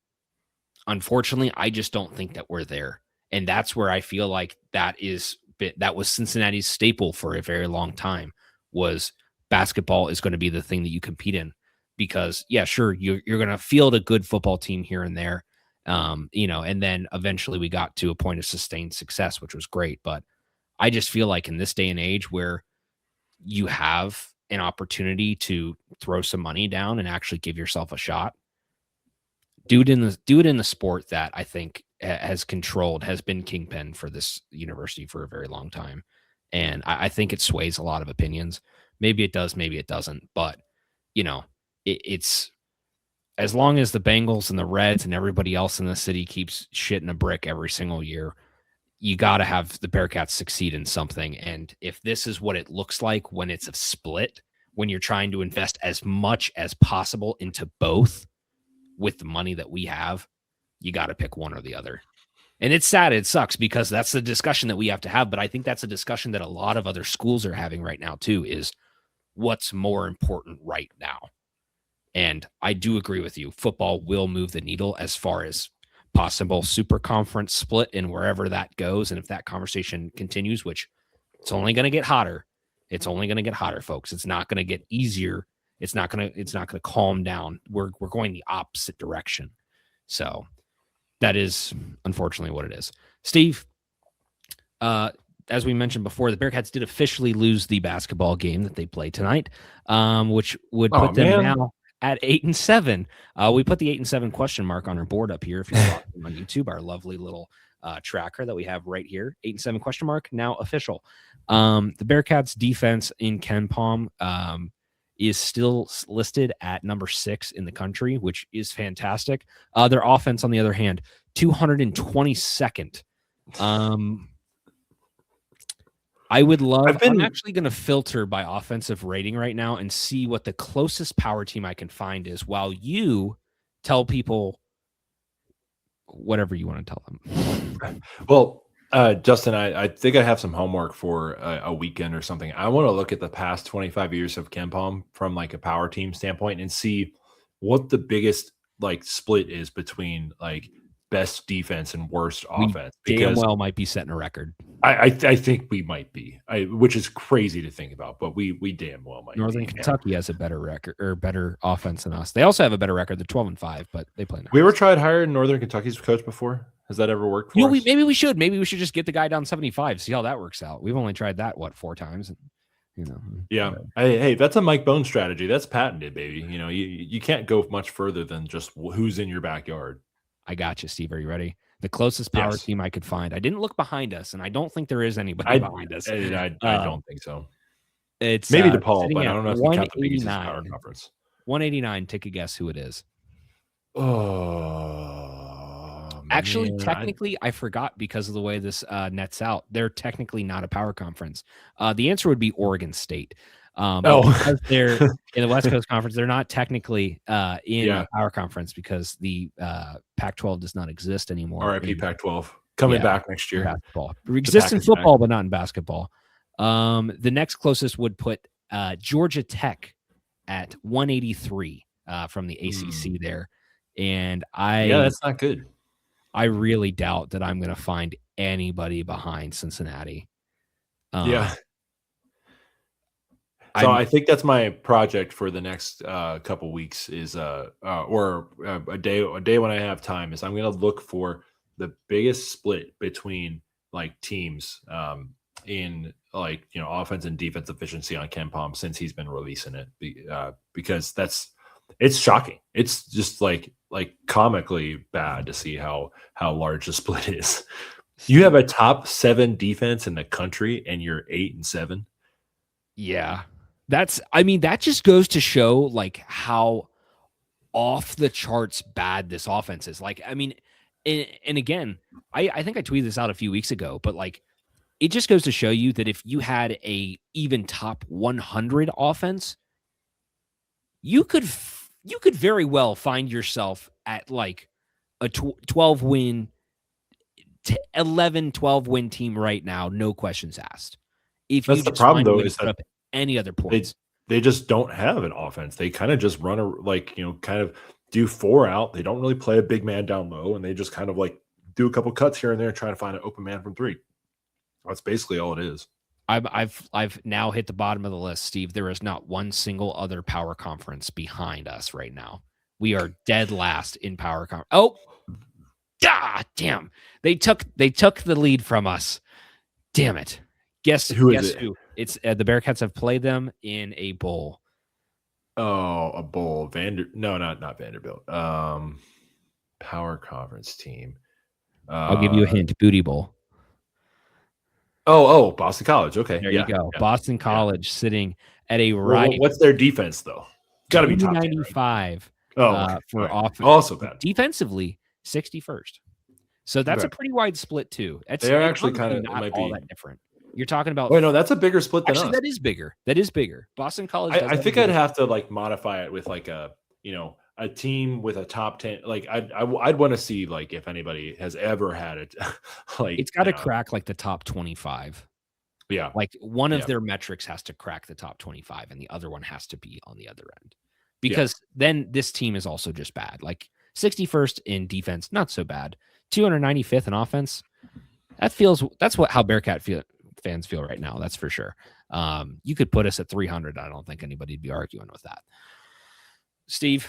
unfortunately, I just don't think that we're there. And that's where I feel like that was Cincinnati's staple for a very long time, was basketball is going to be the thing that you compete in. Because yeah, sure, you're going to field a good football team here and there, and then eventually we got to a point of sustained success, which was great. But I just feel like in this day and age where you have an opportunity to throw some money down and actually give yourself a shot, do it in the sport that I think has been kingpin for this university for a very long time. And I think it sways a lot of opinions. Maybe it does, maybe it doesn't. But, it's as long as the Bengals and the Reds and everybody else in the city keeps shitting a brick every single year, you got to have the Bearcats succeed in something. And if this is what it looks like when it's a split, when you're trying to invest as much as possible into both with the money that we have, you got to pick one or the other. And it's sad. It sucks because that's the discussion that we have to have. But I think that's a discussion that a lot of other schools are having right now too, is what's more important right now. And I do agree with you. Football will move the needle as far as possible super conference split and wherever that goes. And if that conversation continues, which it's only going to get hotter, folks. It's not going to get easier. It's not going to calm down. We're going the opposite direction. So that is unfortunately what it is. Steve, as we mentioned before, the Bearcats did officially lose the basketball game that they play tonight, which would put them now at 8-7. We put the 8-7 question mark on our board up here. If you're watching on YouTube, our lovely little tracker that we have right here, 8-7 question mark, now official. The Bearcats defense in KenPom is still listed at number 6 in the country, which is fantastic. Their offense, on the other hand, 222nd. I'm actually going to filter by offensive rating right now and see what the closest power team I can find is, while you tell people whatever you want to tell them. Well, Justin, I think I have some homework for a weekend or something. I want to look at the past 25 years of KenPom from like a power team standpoint and see what the biggest like split is between like best defense and worst offense. Damn well might be setting a record. I think we might be, which is crazy to think about, but we damn well might. Northern Kentucky has a better record or better offense than us. They also have a better record. They're 12-5, but they play. We ever tried hiring Northern Kentucky's coach before? Has that ever worked for us? Maybe we should. Maybe we should just get the guy down 75. See how that works out. We've only tried that 4 times. Yeah. Hey, that's a Mike Bones strategy. That's patented, baby. You can't go much further than just who's in your backyard. I got you, Steve. Are you ready? The closest power team I could find. I didn't look behind us, and I don't think there is anybody behind us. I don't think so. It's maybe DePaul, but I don't know if you count the Big Power Conference. 189. Take a guess who it is. Actually, technically, I forgot because of the way this nets out. They're technically not a power conference. The answer would be Oregon State. Because they're in the West Coast Conference, they're not technically in a power conference because the Pac-12 does not exist anymore. RIP Pac-12 coming back next year. Basketball exists in football, but not in basketball. The next closest would put Georgia Tech at 183 from the ACC there, and that's not good. I really doubt that I'm going to find anybody behind Cincinnati. So I think that's my project for the next couple weeks is or a day when I have time is I'm going to look for the biggest split between like teams in like offense and defense efficiency on KenPom since he's been releasing it because it's shocking. It's just like comically bad to see how large the split is. You have a top 7 defense in the country and you're 8-7. Yeah. That just goes to show like how off the charts bad this offense is. Like, and again, I think I tweeted this out a few weeks ago, but like, it just goes to show you that if you had a even top 100 offense, you could very well find yourself at like a 12 win, 11, 12 win team right now. No questions asked. If that's you the problem though, is that any other points. They just don't have an offense. They kind of just run kind of do 4 out. They don't really play a big man down low, and they just kind of like do a couple cuts here and there, trying to find an open man from 3. That's basically all it is. I've now hit the bottom of the list, Steve. There is not one single other power conference behind us right now. We are dead last in power conference. Oh, damn! They took the lead from us. Damn it! Guess who? It's the Bearcats have played them in a bowl. Oh, a bowl. No, not Vanderbilt. Power conference team. I'll give you a hint. Booty Bowl. Boston College. Okay. There you Yeah. go. Yeah. Boston Yeah. College sitting at a Well, right what's their defense though? Got to be top 10, right? 295 Oh, okay. for All right. offense. Also bad. Defensively, 61st. So that's Okay. a pretty wide split too. They are It's actually kind of, honestly it not might all be. that different. You're talking about Wait, no, that's a bigger split than actually us. that is bigger. That is bigger. Boston College. I think I'd have to like modify it with like a team with a top 10. Like I'd want to see like if anybody has ever had it. Like it's got to crack like the top 25. Yeah. Like one of their metrics has to crack the top 25 and the other one has to be on the other end. Because then this team is also just bad. Like 61st in defense, not so bad. 295th in offense. That's how Bearcat fans feel right now. That's for sure. You could put us at 300. I don't think anybody'd be arguing with that. Steve,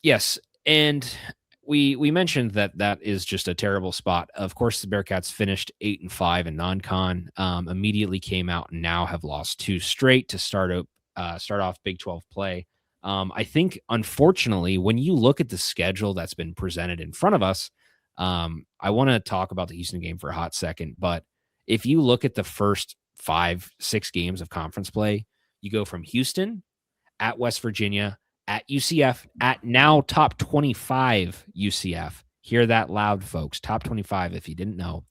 yes. And we mentioned that is just a terrible spot. Of course, the Bearcats finished 8-5 in non-con, immediately came out and now have lost 2 straight to start off Big 12 play. I think, unfortunately, when you look at the schedule that's been presented in front of us, I want to talk about the Houston game for a hot second. But if you look at the first 5-6 games of conference play, you go from Houston, at West Virginia, at UCF, at now top 25 UCF. Hear that loud, folks. Top 25, if you didn't know.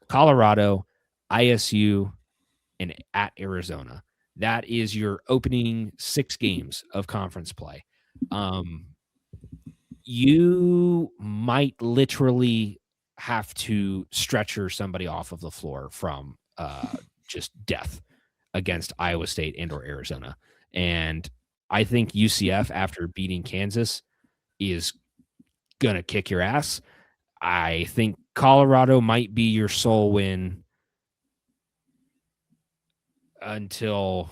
Colorado, ISU, and at Arizona. That is your opening 6 games of conference play. You might literally have to stretcher somebody off of the floor from just death against Iowa State and or Arizona. And I think UCF, after beating Kansas, is going to kick your ass. I think Colorado might be your sole win until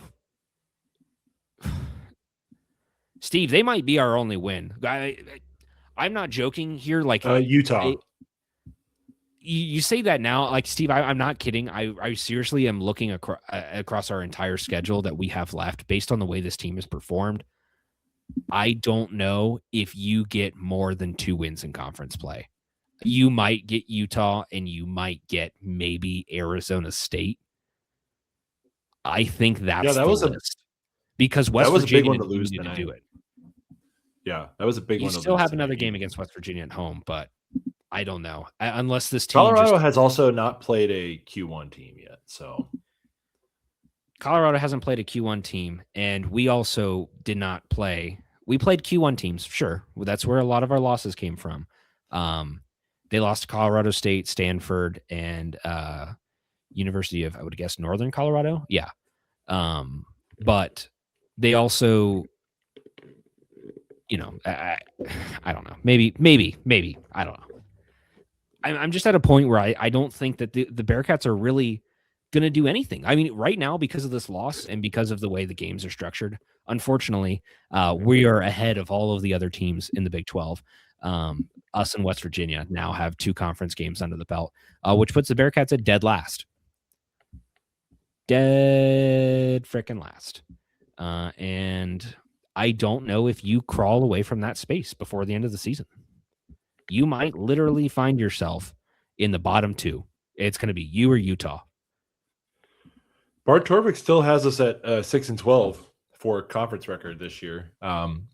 Steve, they might be our only win. I'm not joking here. Like Utah. You say that now, like Steve, I'm not kidding. I seriously am looking across our entire schedule that we have left based on the way this team has performed. I don't know if you get more than 2 wins in conference play. You might get Utah and you might get maybe Arizona State. I think that's the list. Because West Virginia needed to do it. Yeah, that was a big one. You still have another game against West Virginia at home, but I don't know. Unless this team Colorado has also not played a Q1 team yet. So Colorado hasn't played a Q1 team, and we also did not play. We played Q1 teams, sure. That's where a lot of our losses came from. They lost to Colorado State, Stanford, and University of, I would guess, Northern Colorado. Yeah. But they also, I don't know. Maybe. I don't know. I'm just at a point where I don't think that the Bearcats are really going to do anything. I mean, right now, because of this loss and because of the way the games are structured, unfortunately, we are ahead of all of the other teams in the Big 12. Us and West Virginia now have 2 conference games under the belt, which puts the Bearcats at dead last. Dead freaking last. And I don't know if you crawl away from that space before the end of the season. You might literally find yourself in the bottom 2. It's going to be you or Utah. Bart Torvik still has us at 6-12 for conference record this year,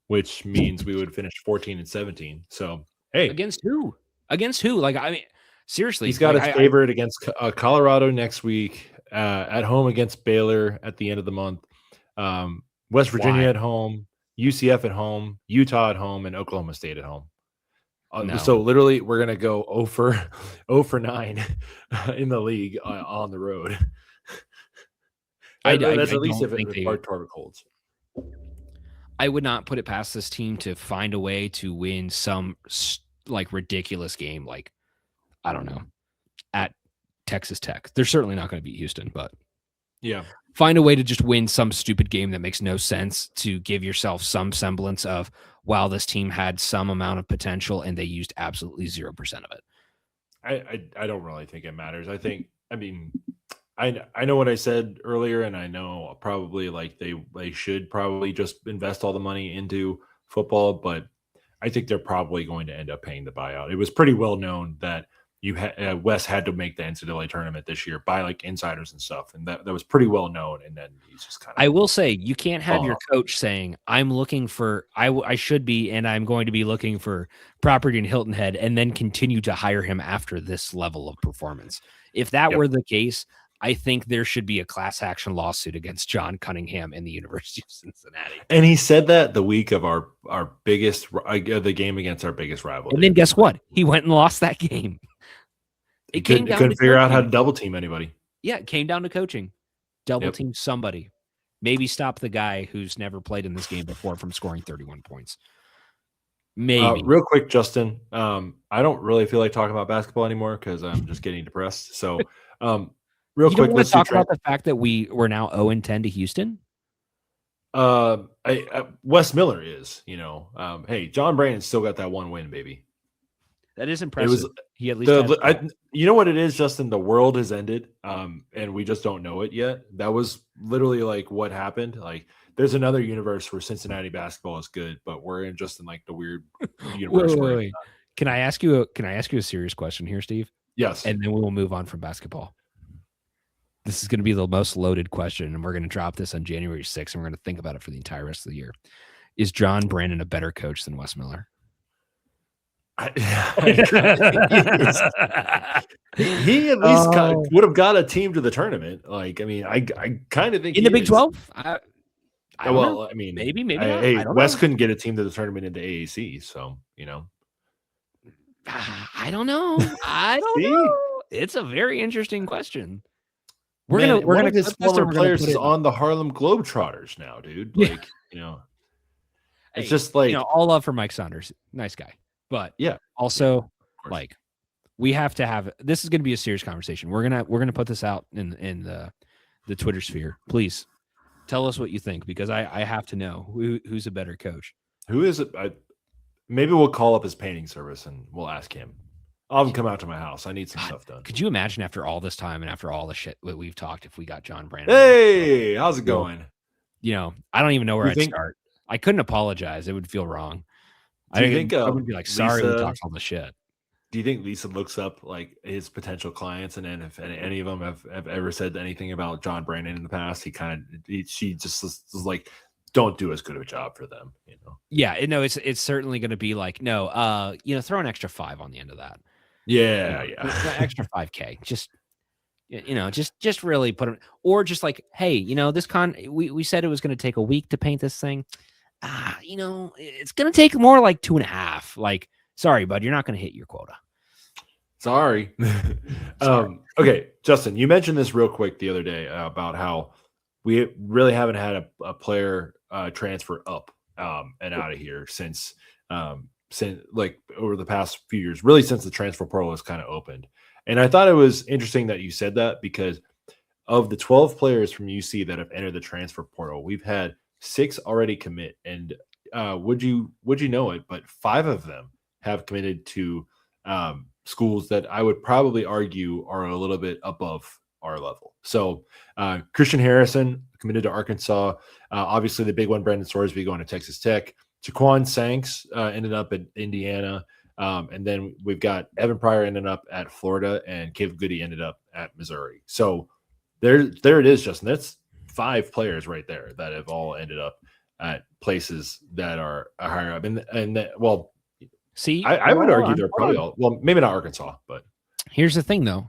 which means we would finish 14-17. So, hey, against who? Like, I mean, seriously, he's got his favorite against Colorado next week, at home against Baylor at the end of the month, West Virginia at home, UCF at home, Utah at home, and Oklahoma State at home. No. So literally, we're gonna go 0 for 9 in the league on the road. That's at least if Bart Torvik holds. I would not put it past this team to find a way to win some like ridiculous game, like I don't know, at Texas Tech. They're certainly not going to beat Houston, but yeah, find a way to just win some stupid game that makes no sense to give yourself some semblance of, wow, this team had some amount of potential and they used absolutely 0% of it. I don't really think it matters. I mean, I know what I said earlier, and I know probably like they should probably just invest all the money into football, but I think they're probably going to end up paying the buyout. It was pretty well known that Wes had to make the NCAA tournament this year by like insiders and stuff, and that was pretty well known. And then he's just kind of. I will say you can't have your off. coach saying I'm looking for I should be and I'm going to be looking for property in Hilton Head and then continue to hire him after this level of performance. If that Yep. were the case, I think there should be a class action lawsuit against John Cunningham and the University of Cincinnati. And he said that the week of our biggest the game against our biggest rival. And then guess what? He went and lost that game. He couldn't figure out how to double team anybody. Yeah, it came down to coaching. Double team somebody. Maybe stop the guy who's never played in this game before from scoring 31 points. Maybe. Real quick, Justin. I don't really feel like talking about basketball anymore because I'm just getting depressed. So, real quick, let's talk about the fact that we're now 0-10 to Houston. Wes Miller is. Hey, John Brandon still got that one win, baby. That is impressive. He at least you know what it is, Justin? The world has ended, and we just don't know it yet. That was literally like what happened. Like, there's another universe where Cincinnati basketball is good, but we're in the weird universe. Wait. Can I ask you a serious question here, Steve? Yes, and then we will move on from basketball. This is going to be the most loaded question, and we're going to drop this on January 6th, and we're going to think about it for the entire rest of the year. Is John Brandon a better coach than Wes Miller? He at least would have got a team to the tournament. Like, I mean, I kind of think in the Big 12. Maybe not. Hey, Wes couldn't get a team to the tournament into AAC, so I don't know. I don't know. It's a very interesting question. We're gonna his former players is on the Harlem Globetrotters now, dude. Like, it's just like all love for Mike Saunders, nice guy. But also like we have to have this is going to be a serious conversation. We're gonna put this out in the Twitter sphere. Please tell us what you think because I have to know who's a better coach. Who is it? Maybe we'll call up his painting service and we'll ask him. I'll have him come out to my house. I need some stuff done. Could you imagine after all this time and after all the shit that we've talked if we got John Brandon? Hey, how's it going? I don't even know where I'd start. I couldn't apologize. It would feel wrong. I would be like, sorry, we talked all the shit. Do you think Lisa looks up like his potential clients, and then if any of them have ever said anything about John Brandon in the past, she just was like, don't do as good of a job for them, Yeah, it's certainly going to be like, no, throw an extra 5 on the end of that. Yeah, extra $5K, just really put them, or just like, hey, this we said it was going to take a week to paint this thing. It's going to take more like 2.5. Like, sorry, bud, you're not going to hit your quota. Sorry. Okay, Justin, you mentioned this real quick the other day about how we really haven't had a player transfer up and out of here since like over the past few years, really since the transfer portal has kind of opened. And I thought it was interesting that you said that because of the 12 players from UC that have entered the transfer portal, we've had 6 already commit. And would you know it, but 5 of them have committed to schools that I would probably argue are a little bit above our level. So Christian Harrison committed to Arkansas. Obviously the big one, Brandon Sorsby going to Texas Tech. Jaquan Sanks ended up at Indiana. And then we've got Evan Pryor ended up at Florida and Caleb Goody ended up at Missouri. So there it is, Justin. That's 5 players right there that have all ended up at places that are higher up. And that, well, see, I would argue they're probably all, well, maybe not Arkansas, but here's the thing though.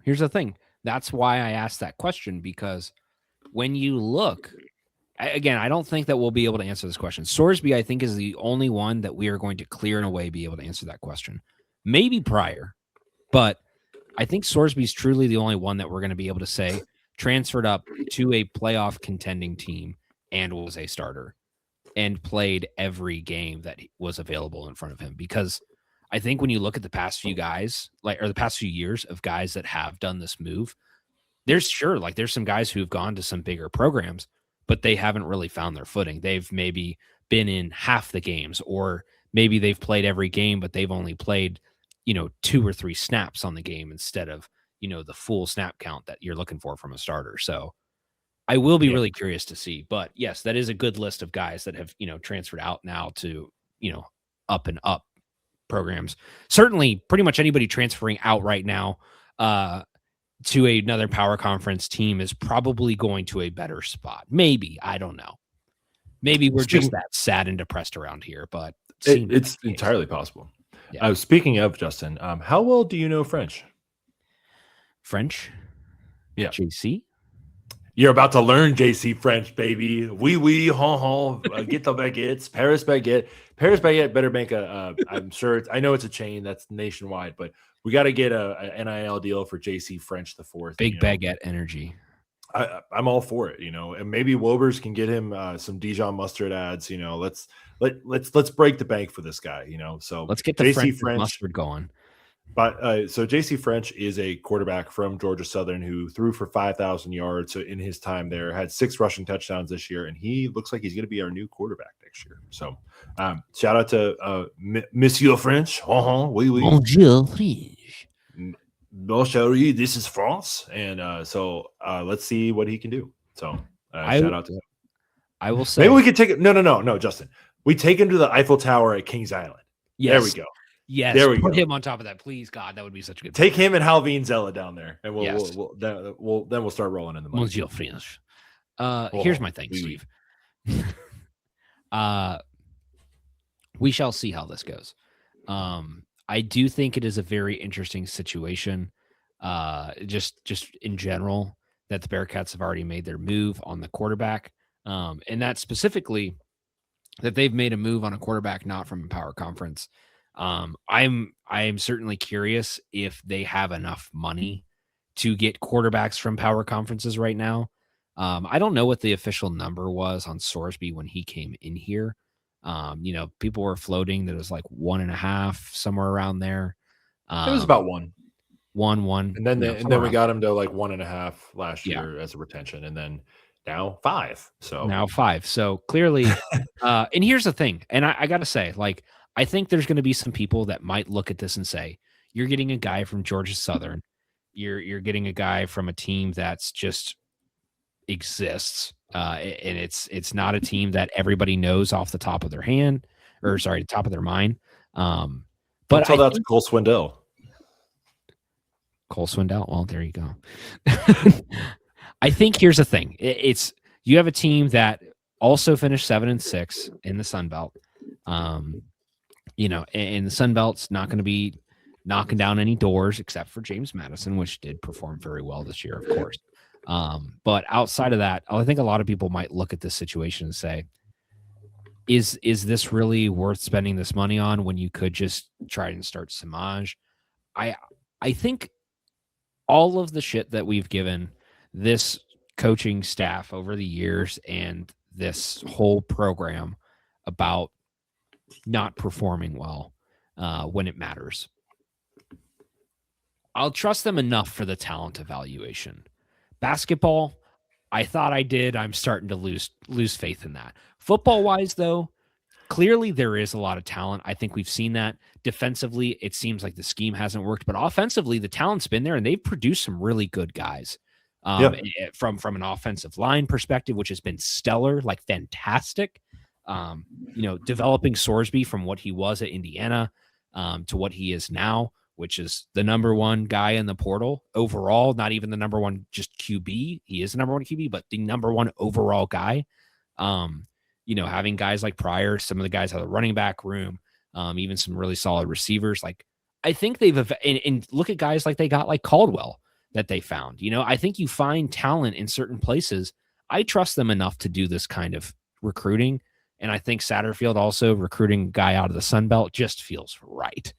That's why I asked that question, because when you look, again, I don't think that we'll be able to answer this question. Sorsby, I think, is the only one that we are going to clear in a way be able to answer that question. Maybe Pryor, but I think Sorsby is truly the only one that we're going to be able to say transferred up to a playoff contending team and was a starter and played every game that was available in front of him. Because I think when you look at the past few guys, or the past few years of guys that have done this move, there's some guys who've gone to some bigger programs, but they haven't really found their footing. They've maybe been in half the games, or maybe they've played every game, but they've only played, 2 or 3 snaps on the game instead of, the full snap count that you're looking for from a starter. So I will be really curious to see. But yes, that is a good list of guys that have, transferred out now to, up and up programs. Certainly pretty much anybody transferring out right now to another power conference team is probably going to a better spot. Maybe, I don't know. Maybe we're just that sad and depressed around here, but it's entirely possible. Yeah. Speaking of, Justin, how well do you know French? French? Yeah. JC? You're about to learn JC French, baby. Oui, hon, get the baguettes. Paris baguette. Paris baguette better make I'm sure, I know it's a chain that's nationwide, but we got to get a NIL deal for JC French the fourth. Big baguette energy. I'm all for it, and maybe Wobers can get him some Dijon mustard ads. Let's break the bank for this guy. So let's get the JC French mustard going. But so JC French is a quarterback from Georgia Southern who threw for 5,000 yards in his time there, had 6 rushing touchdowns this year, and he looks like he's going to be our new quarterback next year. So shout out to Monsieur French. Oui. Bonjour French. Bonjour, this is France. And so let's see what he can do. So shout out to him. I will say. Maybe we could take it. No, Justin. We take him to the Eiffel Tower at Kings Island. Yes. There we go. Yes, there we put him on top of that, please, God. That would be such a good. Take him and Halvine Zella down there, and we'll start rolling in the money. Monsieur French. Here's my thing, Steve. We shall see how this goes. I do think it is a very interesting situation. Just in general, that the Bearcats have already made their move on the quarterback, and that specifically that they've made a move on a quarterback not from a power conference. I'm certainly curious if they have enough money to get quarterbacks from power conferences right now. I don't know what the official number was on Sorsby when he came in here. People were floating that it was like 1.5, somewhere around there. It was about 1. 1. And then we got him to like 1.5 last year as a retention. And then now 5. So now 5. So clearly, and here's the thing. And I got to say, like, I think there's going to be some people that might look at this and say, you're getting a guy from Georgia Southern. You're getting a guy from a team that's just exists. And it's not a team that everybody knows off the top of their top of their mind. But tell that to Cole Swindell. Cole Swindell. Well, there you go. I think here's the thing. It's you have a team that also finished 7-6 in the Sun Belt. And the Sun Belt's not going to be knocking down any doors except for James Madison, which did perform very well this year, of course. But outside of that, I think a lot of people might look at this situation and say, is this really worth spending this money on when you could just try and start Samaj? I think all of the shit that we've given this coaching staff over the years and this whole program about not performing well when it matters, I'll trust them enough for the talent evaluation. Basketball, I thought I did. I'm starting to lose faith in that. Football-wise, though, clearly there is a lot of talent. I think we've seen that. Defensively, it seems like the scheme hasn't worked, but offensively, the talent's been there, and they've produced some really good guys. From an offensive line perspective, which has been stellar, like fantastic. Developing Sorsby from what he was at Indiana to what he is now, which is the number 1 guy in the portal overall, not even the number 1 just QB. He is the number 1 QB, but the number 1 overall guy. Having guys like Pryor, some of the guys out of the running back room, even some really solid receivers. Like, I think and look at guys like they got like Caldwell that they found. I think you find talent in certain places. I trust them enough to do this kind of recruiting. And I think Satterfield also recruiting a guy out of the Sun Belt just feels right.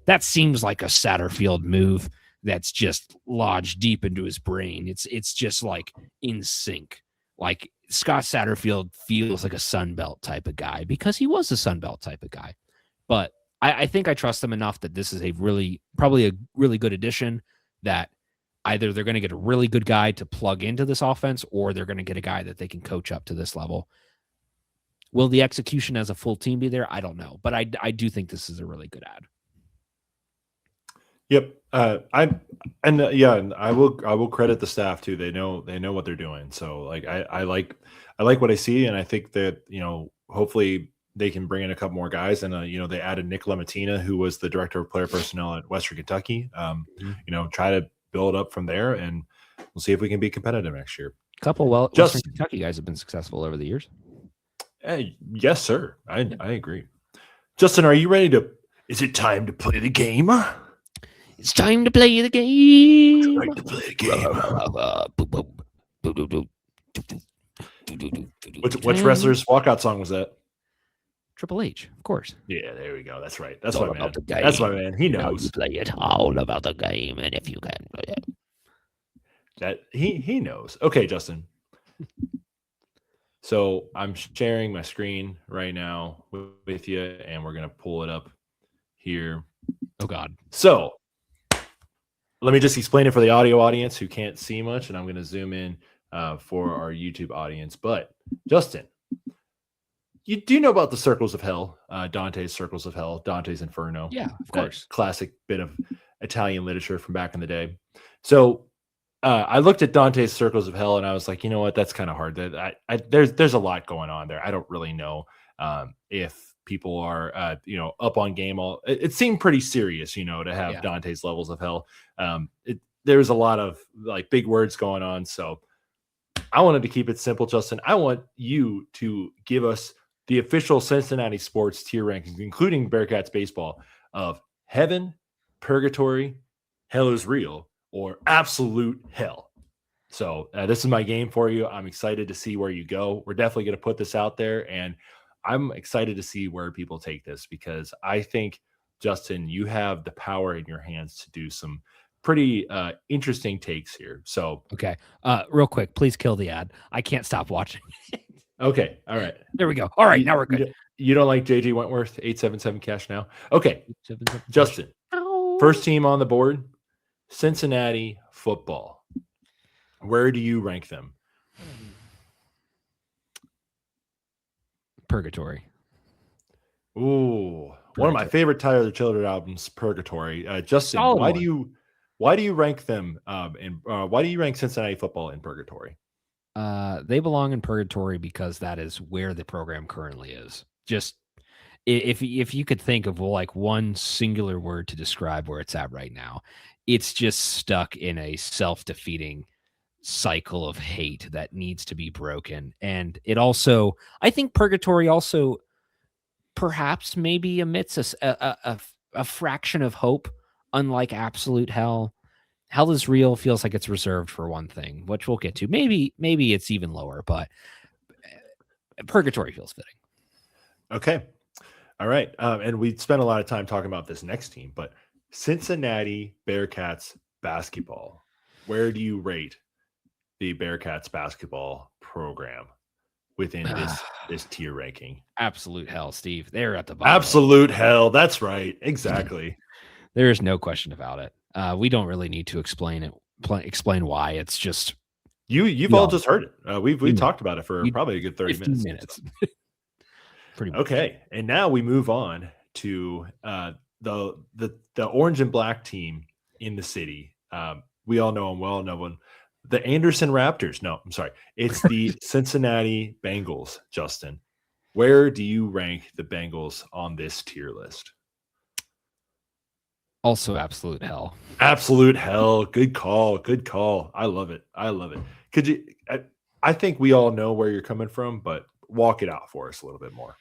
That seems like a Satterfield move that's just lodged deep into his brain. It's just like in sync. Like Scott Satterfield feels like a Sun Belt type of guy because he was a Sun Belt type of guy. But I think I trust them enough that this is probably a really good addition, that either they're going to get a really good guy to plug into this offense or they're going to get a guy that they can coach up to this level. Will the execution as a full team be there? I don't know. But I do think this is a really good ad. Yep. And I will credit the staff too. They know what they're doing. So like I like what I see, and I think that hopefully they can bring in a couple more guys. And they added Nick Lematina, who was the director of player personnel at Western Kentucky. Mhm. Try to build up from there, and we'll see if we can be competitive next year. A couple Western Just Kentucky guys have been successful over the years. yes, sir. I agree. Justin, are you ready to? Is it time to play the game? It's time to play the game. Time to play the game. Which wrestler's walkout song was that? Triple H, of course. Yeah, there we go. That's right. That's All my man. about the game. That's my man. He Now knows you play it all about the game, and if you can play it. that he knows. Okay, Justin. So I'm sharing my screen right now with you, and we're gonna pull it up here. Oh God. So let me just explain it for the audio audience who can't see much, and I'm gonna zoom in for our YouTube audience. But Justin, you do know about the Circles of Hell, Dante's Circles of Hell, Dante's Inferno. Yeah, of course. Classic bit of Italian literature from back in the day. So I looked at Dante's Circles of Hell, and I was like, you know what, that's kind of hard. There's a lot going on there. I don't really know if people are up on game. It seemed pretty serious, to have Dante's Levels of Hell. There's a lot of like big words going on. So I wanted to keep it simple, Justin. I want you to give us the official Cincinnati sports tier rankings, including Bearcats baseball, of heaven, purgatory, hell is real, or absolute hell. So this is my game for you. I'm excited to see where you go. We're definitely going to put this out there, and I'm excited to see where people take this, because I think, Justin, you have the power in your hands to do some pretty interesting takes here. So okay, real quick, please kill the ad. I can't stop watching. Okay, all right. There we go. All right, now we're good. You don't like JJ Wentworth, 877 cash now? Okay, Justin, first team on the board, Cincinnati football. Where do you rank them? Purgatory. Ooh, one of my favorite Tyler the Children albums, Purgatory. Justin, why do you rank them? Why do you rank Cincinnati football in Purgatory? They belong in purgatory because that is where the program currently is. Just if you could think of like one singular word to describe where it's at right now, it's just stuck in a self-defeating cycle of hate that needs to be broken. And it also, I think purgatory also perhaps maybe emits a fraction of hope, unlike absolute hell. Hell is real feels like it's reserved for one thing, which we'll get to. Maybe it's even lower, but purgatory feels fitting. Okay. All right. And we spent a lot of time talking about this next team, but Cincinnati Bearcats basketball. Where do you rate the Bearcats basketball program within this tier ranking? Absolute hell, Steve. They're at the bottom. Absolute hell. That's right. Exactly. There is no question about it. We don't really need to explain it. Explain why. It's just you've all just heard it. We've talked about it for probably a good 30 minutes. Pretty much. Okay, and now we move on to the orange and black team in the city. We all know them well. No one. The Anderson Raptors. No, I'm sorry. It's the Cincinnati Bengals. Justin, where do you rank the Bengals on this tier list? Also absolute hell. Absolute hell. Good call. Good call. I love it. Could you I think we all know where you're coming from, but walk it out for us a little bit more.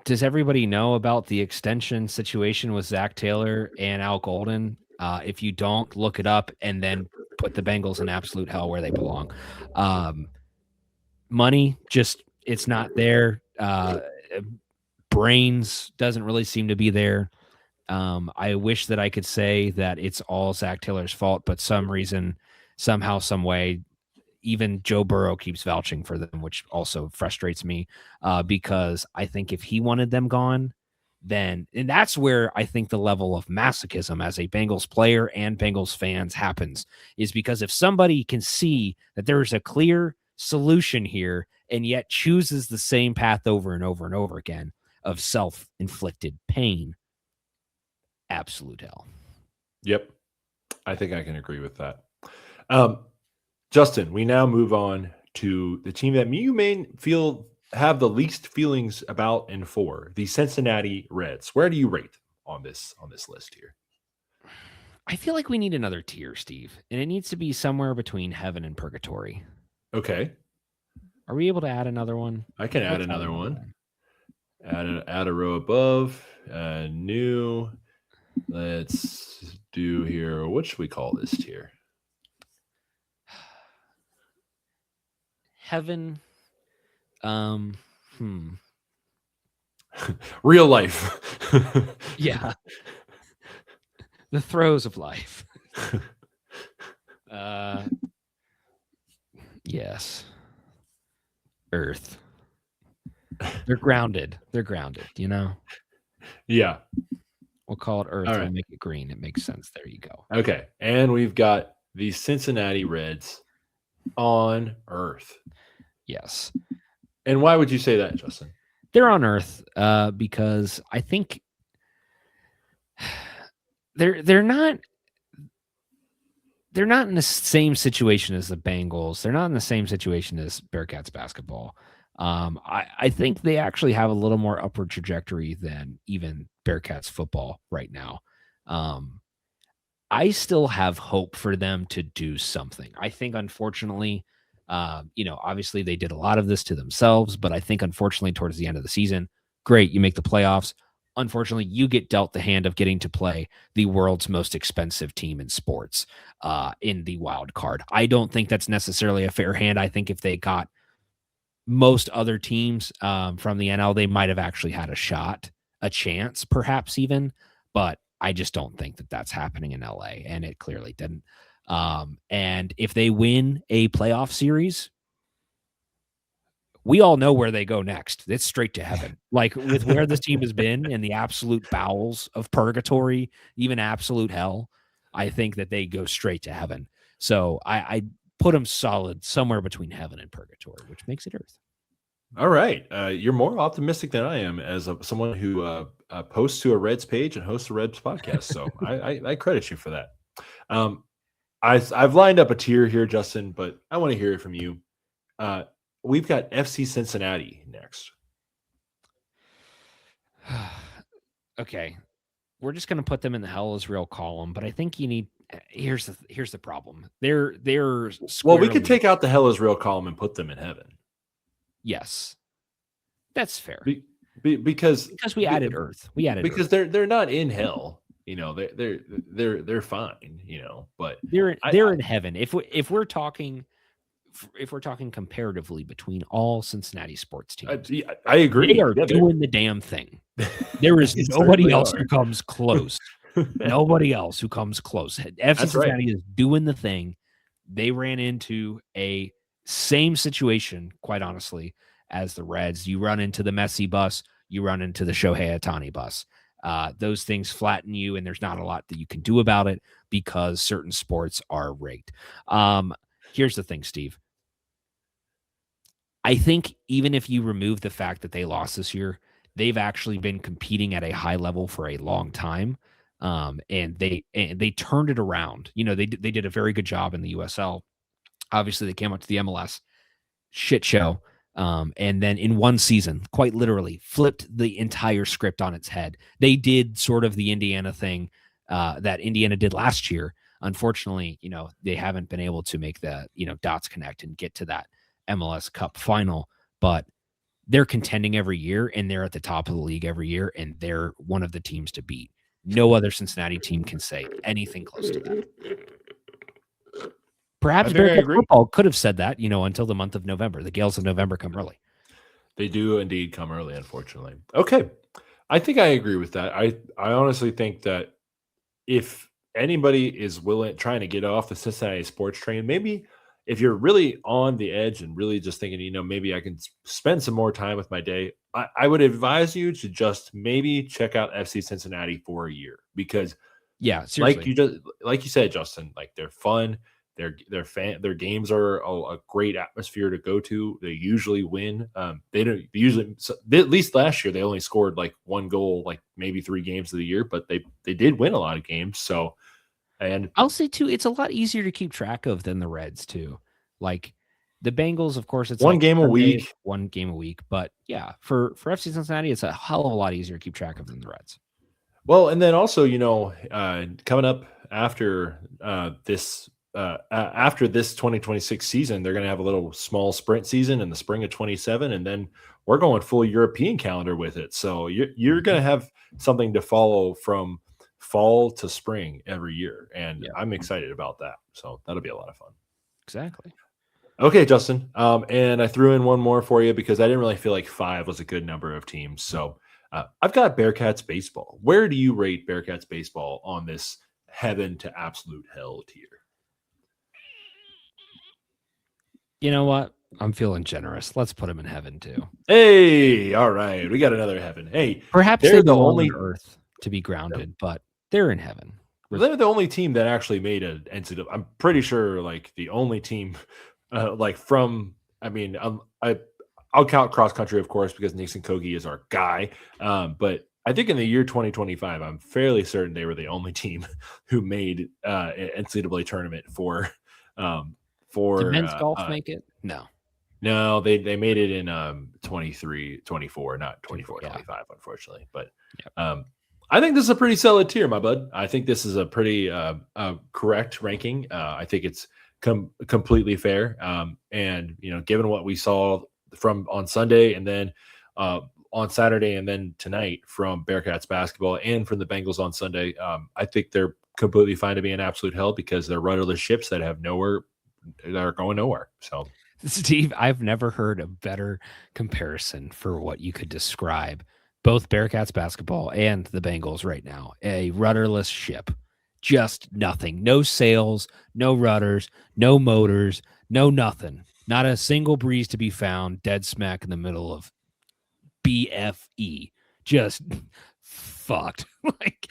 Does everybody know about the extension situation with Zach Taylor and Al Golden? If you don't, look it up and then put the Bengals in absolute hell where they belong. Money, just it's not there. Brains doesn't really seem to be there. I wish that I could say that it's all Zach Taylor's fault, but some reason, somehow, some way, even Joe Burrow keeps vouching for them, which also frustrates me because I think if he wanted them gone, then, and that's where I think the level of masochism as a Bengals player and Bengals fans happens, is because if somebody can see that there's a clear solution here and yet chooses the same path over and over and over again of self-inflicted pain, absolute hell. Yep. I think I can agree with that. Justin, we now move on to the team that you may have the least feelings about and for, the Cincinnati Reds. Where do you rate them on this list here? I feel like we need another tier, Steve, and it needs to be somewhere between heaven and purgatory. Okay. Are we able to add another one? I can add another one. Add a row above. New. Let's do here. What should we call this tier? Heaven. Real life. Yeah. The throes of life. Yes. Earth. They're grounded. You know? Yeah. We'll call it Earth. All right. We'll make it green. It makes sense. There you go. Okay. And we've got the Cincinnati Reds on Earth. Yes. And why would you say that, Justin? They're on Earth because I think they're not in the same situation as the Bengals. They're not in the same situation as Bearcats basketball. I think they actually have a little more upward trajectory than even Bearcats football right now. I still have hope for them to do something. I think, unfortunately, obviously they did a lot of this to themselves, but I think, unfortunately, towards the end of the season, great, you make the playoffs. Unfortunately, you get dealt the hand of getting to play the world's most expensive team in sports in the wild card. I don't think that's necessarily a fair hand. I think if they got most other teams from the NL, they might have actually had a chance, perhaps even, but I just don't think that that's happening in LA, and it clearly didn't. And if they win a playoff series, we all know where they go next. It's straight to heaven. Like with where this team has been in the absolute bowels of purgatory, even absolute hell, I think that they go straight to heaven. So I put them solid somewhere between heaven and purgatory, which makes it Earth. All right. You're more optimistic than I am as someone who posts to a Reds page and hosts a Reds podcast. So I credit you for that. I've lined up a tier here, Justin, but I want to hear it from you. We've got FC Cincinnati next. Okay. We're just going to put them in the hell is real column, but I think you need here's the problem. They're well, we could take out the hell is real column and put them in heaven. Yes. That's fair. Because we added Earth. We added because Earth. they're not in hell. They're fine, but they're in heaven. If we're talking comparatively between all Cincinnati sports teams, I agree. They are doing the damn thing. There is nobody else who comes close. Nobody else who comes close. FC Cincinnati is doing the thing. They ran into a same situation, quite honestly, as the Reds. You run into the Messi bus, you run into the Shohei Ohtani bus. Those things flatten you, and there's not a lot that you can do about it because certain sports are rigged. Here's the thing, Steve. I think even if you remove the fact that they lost this year, they've actually been competing at a high level for a long time. And they turned it around. They did a very good job in the USL. Obviously, they came up to the MLS shit show. And then in one season, quite literally, flipped the entire script on its head. They did sort of the Indiana thing that Indiana did last year. Unfortunately, they haven't been able to make the, dots connect and get to that MLS Cup final, but they're contending every year and they're at the top of the league every year, and they're one of the teams to beat. No other Cincinnati team can say anything close to that. Perhaps Bearcat football could have said that, until the month of November. The Gales of November come early. They do indeed come early, unfortunately. Okay. I think I agree with that. I honestly think that if anybody is trying to get off the Cincinnati sports train, maybe if you're really on the edge and really just thinking, maybe I can spend some more time with my day, I would advise you to just maybe check out FC Cincinnati for a year because, seriously. like you said, Justin, like they're fun. Their games are a great atmosphere to go to. They usually win. They don't usually, at least last year, they only scored like one goal, like maybe 3 games of the year, but they did win a lot of games. So, and I'll say too, it's a lot easier to keep track of than the Reds too. Like the Bengals, of course, it's one like game a Sunday, week. one game a week. But yeah, for FC Cincinnati, it's a hell of a lot easier to keep track of than the Reds. Well, and then also, coming up after this 2026 season, they're going to have a little small sprint season in the spring of 27, and then we're going full European calendar with it. So you're going to have something to follow from fall to spring every year, and I'm excited about that. So that'll be a lot of fun. Exactly. Okay, Justin. And I threw in one more for you because I didn't really feel like 5 was a good number of teams. So I've got Bearcats baseball. Where do you rate Bearcats baseball on this heaven to absolute hell tier? You know what? I'm feeling generous. Let's put them in heaven too. Hey, all right. We got another heaven. Hey, Perhaps they're they the belong only on earth to be grounded, but they're in heaven. They're the only team that actually made an NCAA. I'm pretty sure, like the only team, like from. I mean, I'll count cross country, of course, because Nixon Kogi is our guy. But I think in the year 2025, I'm fairly certain they were the only team who made an NCAA tournament for. Did men's golf make it? No, they made it in 23, 24, not 24, 25, unfortunately. But I think this is a pretty solid tier, my bud. I think this is a pretty correct ranking. I think it's completely fair. And given what we saw from on Sunday and then on Saturday and then tonight from Bearcats basketball and from the Bengals on Sunday, I think they're completely fine to be in absolute hell because they're rudderless ships that are going nowhere. So, Steve, I've never heard a better comparison for what you could describe both Bearcats basketball and the Bengals right now. A rudderless ship, just nothing, no sails, no rudders, no motors, no nothing. Not a single breeze to be found, dead smack in the middle of BFE. Just fucked. Like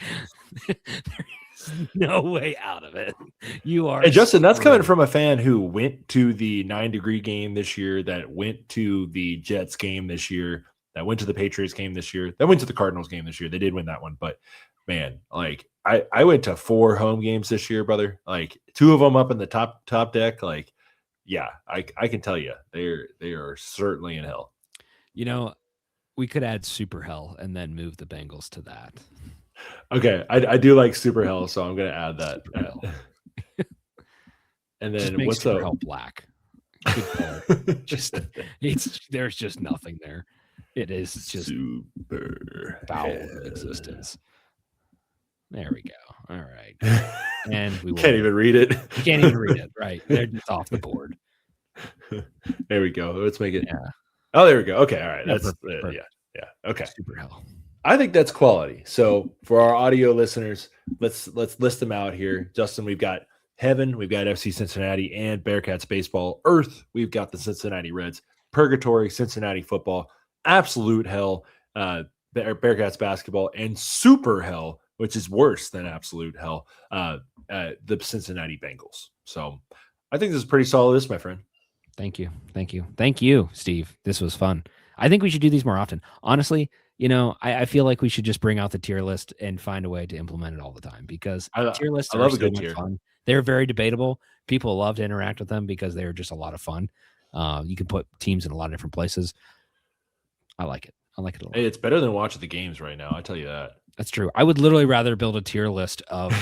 there's no way out of it. You are. Hey, Justin, that's coming from a fan who went to the 9-degree game this year, that went to the Jets game this year, that went to the Patriots game this year, that went to the Cardinals game this year. They did win that one, but man, like I went to 4 home games this year, brother. Like 2 of them up in the top deck. Like, yeah, I can tell you they are certainly in hell. We could add super hell and then move the Bengals to that. Okay, I do like super hell, so I'm gonna add that. And then what's super hell black? There's just nothing there. It is just super foul existence. There we go. All right. And we can't even read it. You can't even read it. Right. They're just off the board. There we go. Let's make it. Yeah. Oh, there we go. Okay. All right. Yeah, That's perfect. yeah. Okay. Super hell. I think that's quality. So for our audio listeners, let's list them out here. Justin, we've got heaven, we've got FC Cincinnati and Bearcats baseball. Earth, we've got the Cincinnati Reds. Purgatory, Cincinnati football. Absolute hell, Bearcats basketball, and super hell, which is worse than absolute hell, the Cincinnati Bengals. So I think this is pretty solid list, my friend. Thank you, Steve. This was fun. I think we should do these more often. Honestly, I feel like we should just bring out the tier list and find a way to implement it all the time because tier lists are so much fun. They're very debatable. People love to interact with them because they're just a lot of fun. You can put teams in a lot of different places. I like it. I like it a lot. Hey, it's better than watching the games right now. I tell you that. That's true. I would literally rather build a tier list of,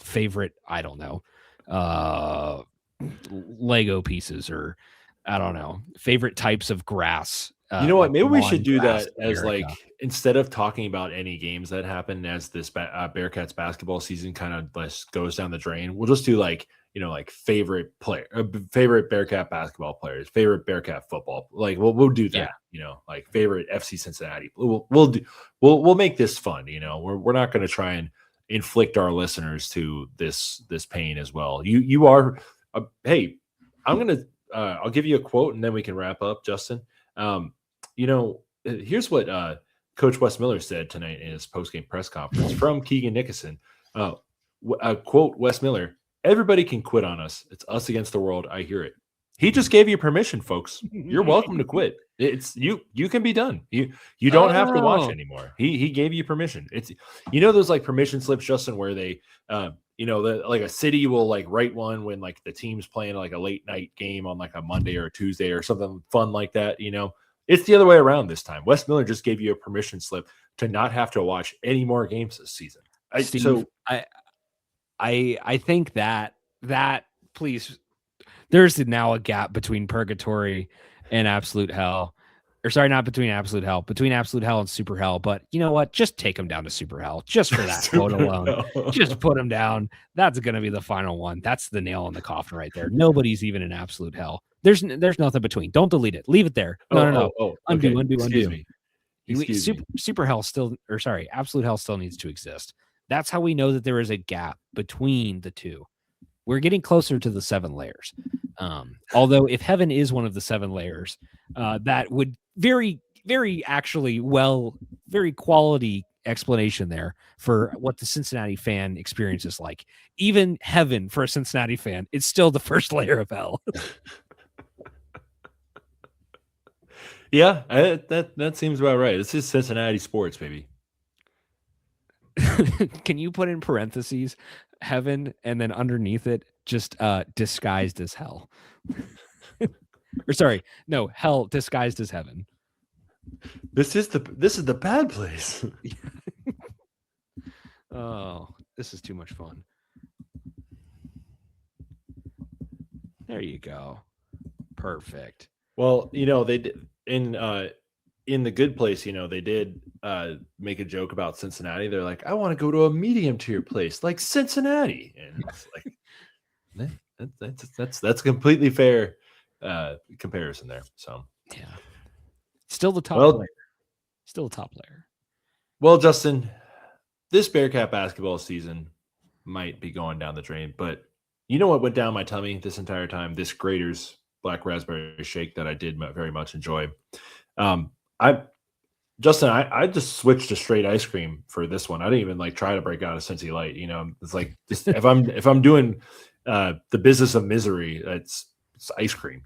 favorite, I don't know, Lego pieces or I don't know, favorite types of grass. You know what? Maybe we should do that as like, instead of talking about any games that happen as this Bearcats basketball season kind of goes down the drain, we'll just do like favorite player, favorite Bearcat basketball players, favorite Bearcat football. Like we'll do that, like favorite FC Cincinnati. We'll make this fun. We're not going to try and inflict our listeners to this pain as well. You are, hey, I'll give you a quote and then we can wrap up, Justin. Here's what Coach Wes Miller said tonight in his post-game press conference from Keegan Nickerson. Quote Wes Miller: Everybody can quit on us. It's us against the world. I hear it. He just gave you permission, folks. You're welcome to quit. It's you. You can be done. You don't have to watch Oh. anymore. He gave you permission. It's those like permission slips, Justin, where they like a city will like write one when like the team's playing like a late night game on like a Monday or a Tuesday or something fun like that. It's the other way around this time. Wes Miller just gave you a permission slip to not have to watch any more games this season. Steve, I think that please, there's now a gap between purgatory and absolute hell. Or sorry, not between absolute hell and super hell. But you know what? Just take them down to super hell just for that quote alone. Just put them down. That's going to be the final one. That's the nail in the coffin right there. Nobody's even in absolute hell. There's nothing between. Don't delete it. Leave it there. No. Undo. Excuse me. Super hell still, or sorry, absolute hell still needs to exist. That's how we know that there is a gap between the two. We're getting closer to the 7 layers. Although if heaven is one of the 7 layers, that would very, very very quality explanation there for what the Cincinnati fan experience is like. Even heaven for a Cincinnati fan, it's still the first layer of hell. Yeah, that seems about right. This is Cincinnati sports, baby. Can you put in parentheses heaven and then underneath it just disguised as hell? Or sorry, no, hell disguised as heaven. This is the bad place. Oh, this is too much fun. There you go. Perfect. Well, they did in the good place, they did make a joke about Cincinnati. They're like, I want to go to a medium tier place like Cincinnati. And it's like that's completely fair comparison there. So yeah. Still the top player. Still a top player. Well, Justin, this Bearcat basketball season might be going down the drain, but you know what went down my tummy this entire time? This Grater's Black Raspberry Shake that I did very much enjoy. I just switched to straight ice cream for this one. I didn't even try to break out a Cincy Light. It's like just if I'm doing the business of misery, it's ice cream.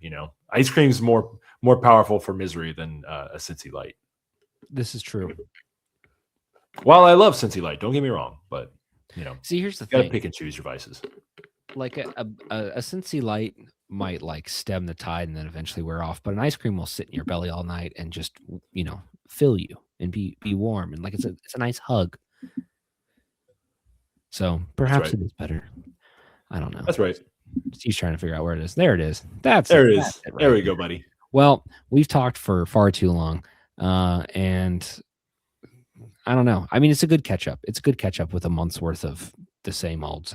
Ice cream's more powerful for misery than a Cincy Light. This is true. Well, I love Cincy Light. Don't get me wrong, but see, here's the thing: you gotta pick and choose your vices. Like a Cincy Light might stem the tide and then eventually wear off, but an ice cream will sit in your belly all night and just fill you and be warm and it's a nice hug. So perhaps it is better. I don't know. That's right. Steve's trying to figure out where it is. There it is. There it is. Right there we go, buddy. Well, we've talked for far too long, and I don't know. I mean, it's a good catch up. It's a good catch up with a month's worth of the same old.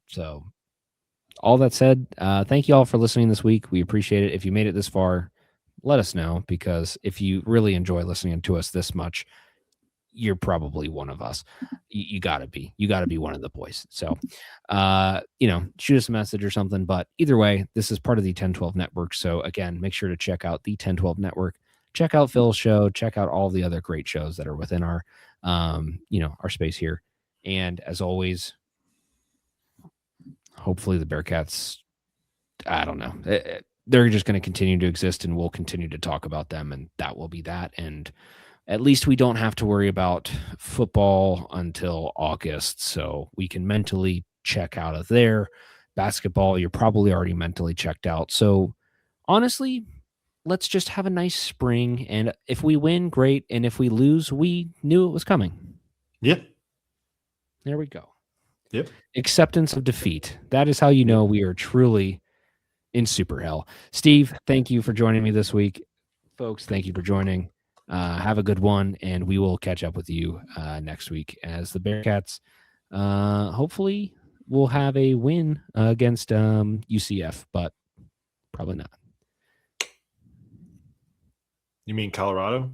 So all that said, thank you all for listening this week. We appreciate it. If you made it this far, let us know, because if you really enjoy listening to us this much, you're probably one of us. You gotta be one of the boys. So, shoot us a message or something, but either way, this is part of the 1012 network. So again, make sure to check out the 1012 network, check out Phil's show, check out all the other great shows that are within our, our space here. And as always, hopefully the Bearcats, I don't know, they're just going to continue to exist and we'll continue to talk about them, and that will be that. And at least we don't have to worry about football until August, so we can mentally check out of there. Basketball, you're probably already mentally checked out. So honestly, let's just have a nice spring, and if we win, great, and if we lose, we knew it was coming. Yeah. There we go. Yep. Acceptance of defeat. That is how you know we are truly in super hell. Steve, thank you for joining me this week. Folks, thank you for joining. Have a good one, and we will catch up with you next week as the Bearcats hopefully will have a win against UCF, but probably not. You mean Colorado?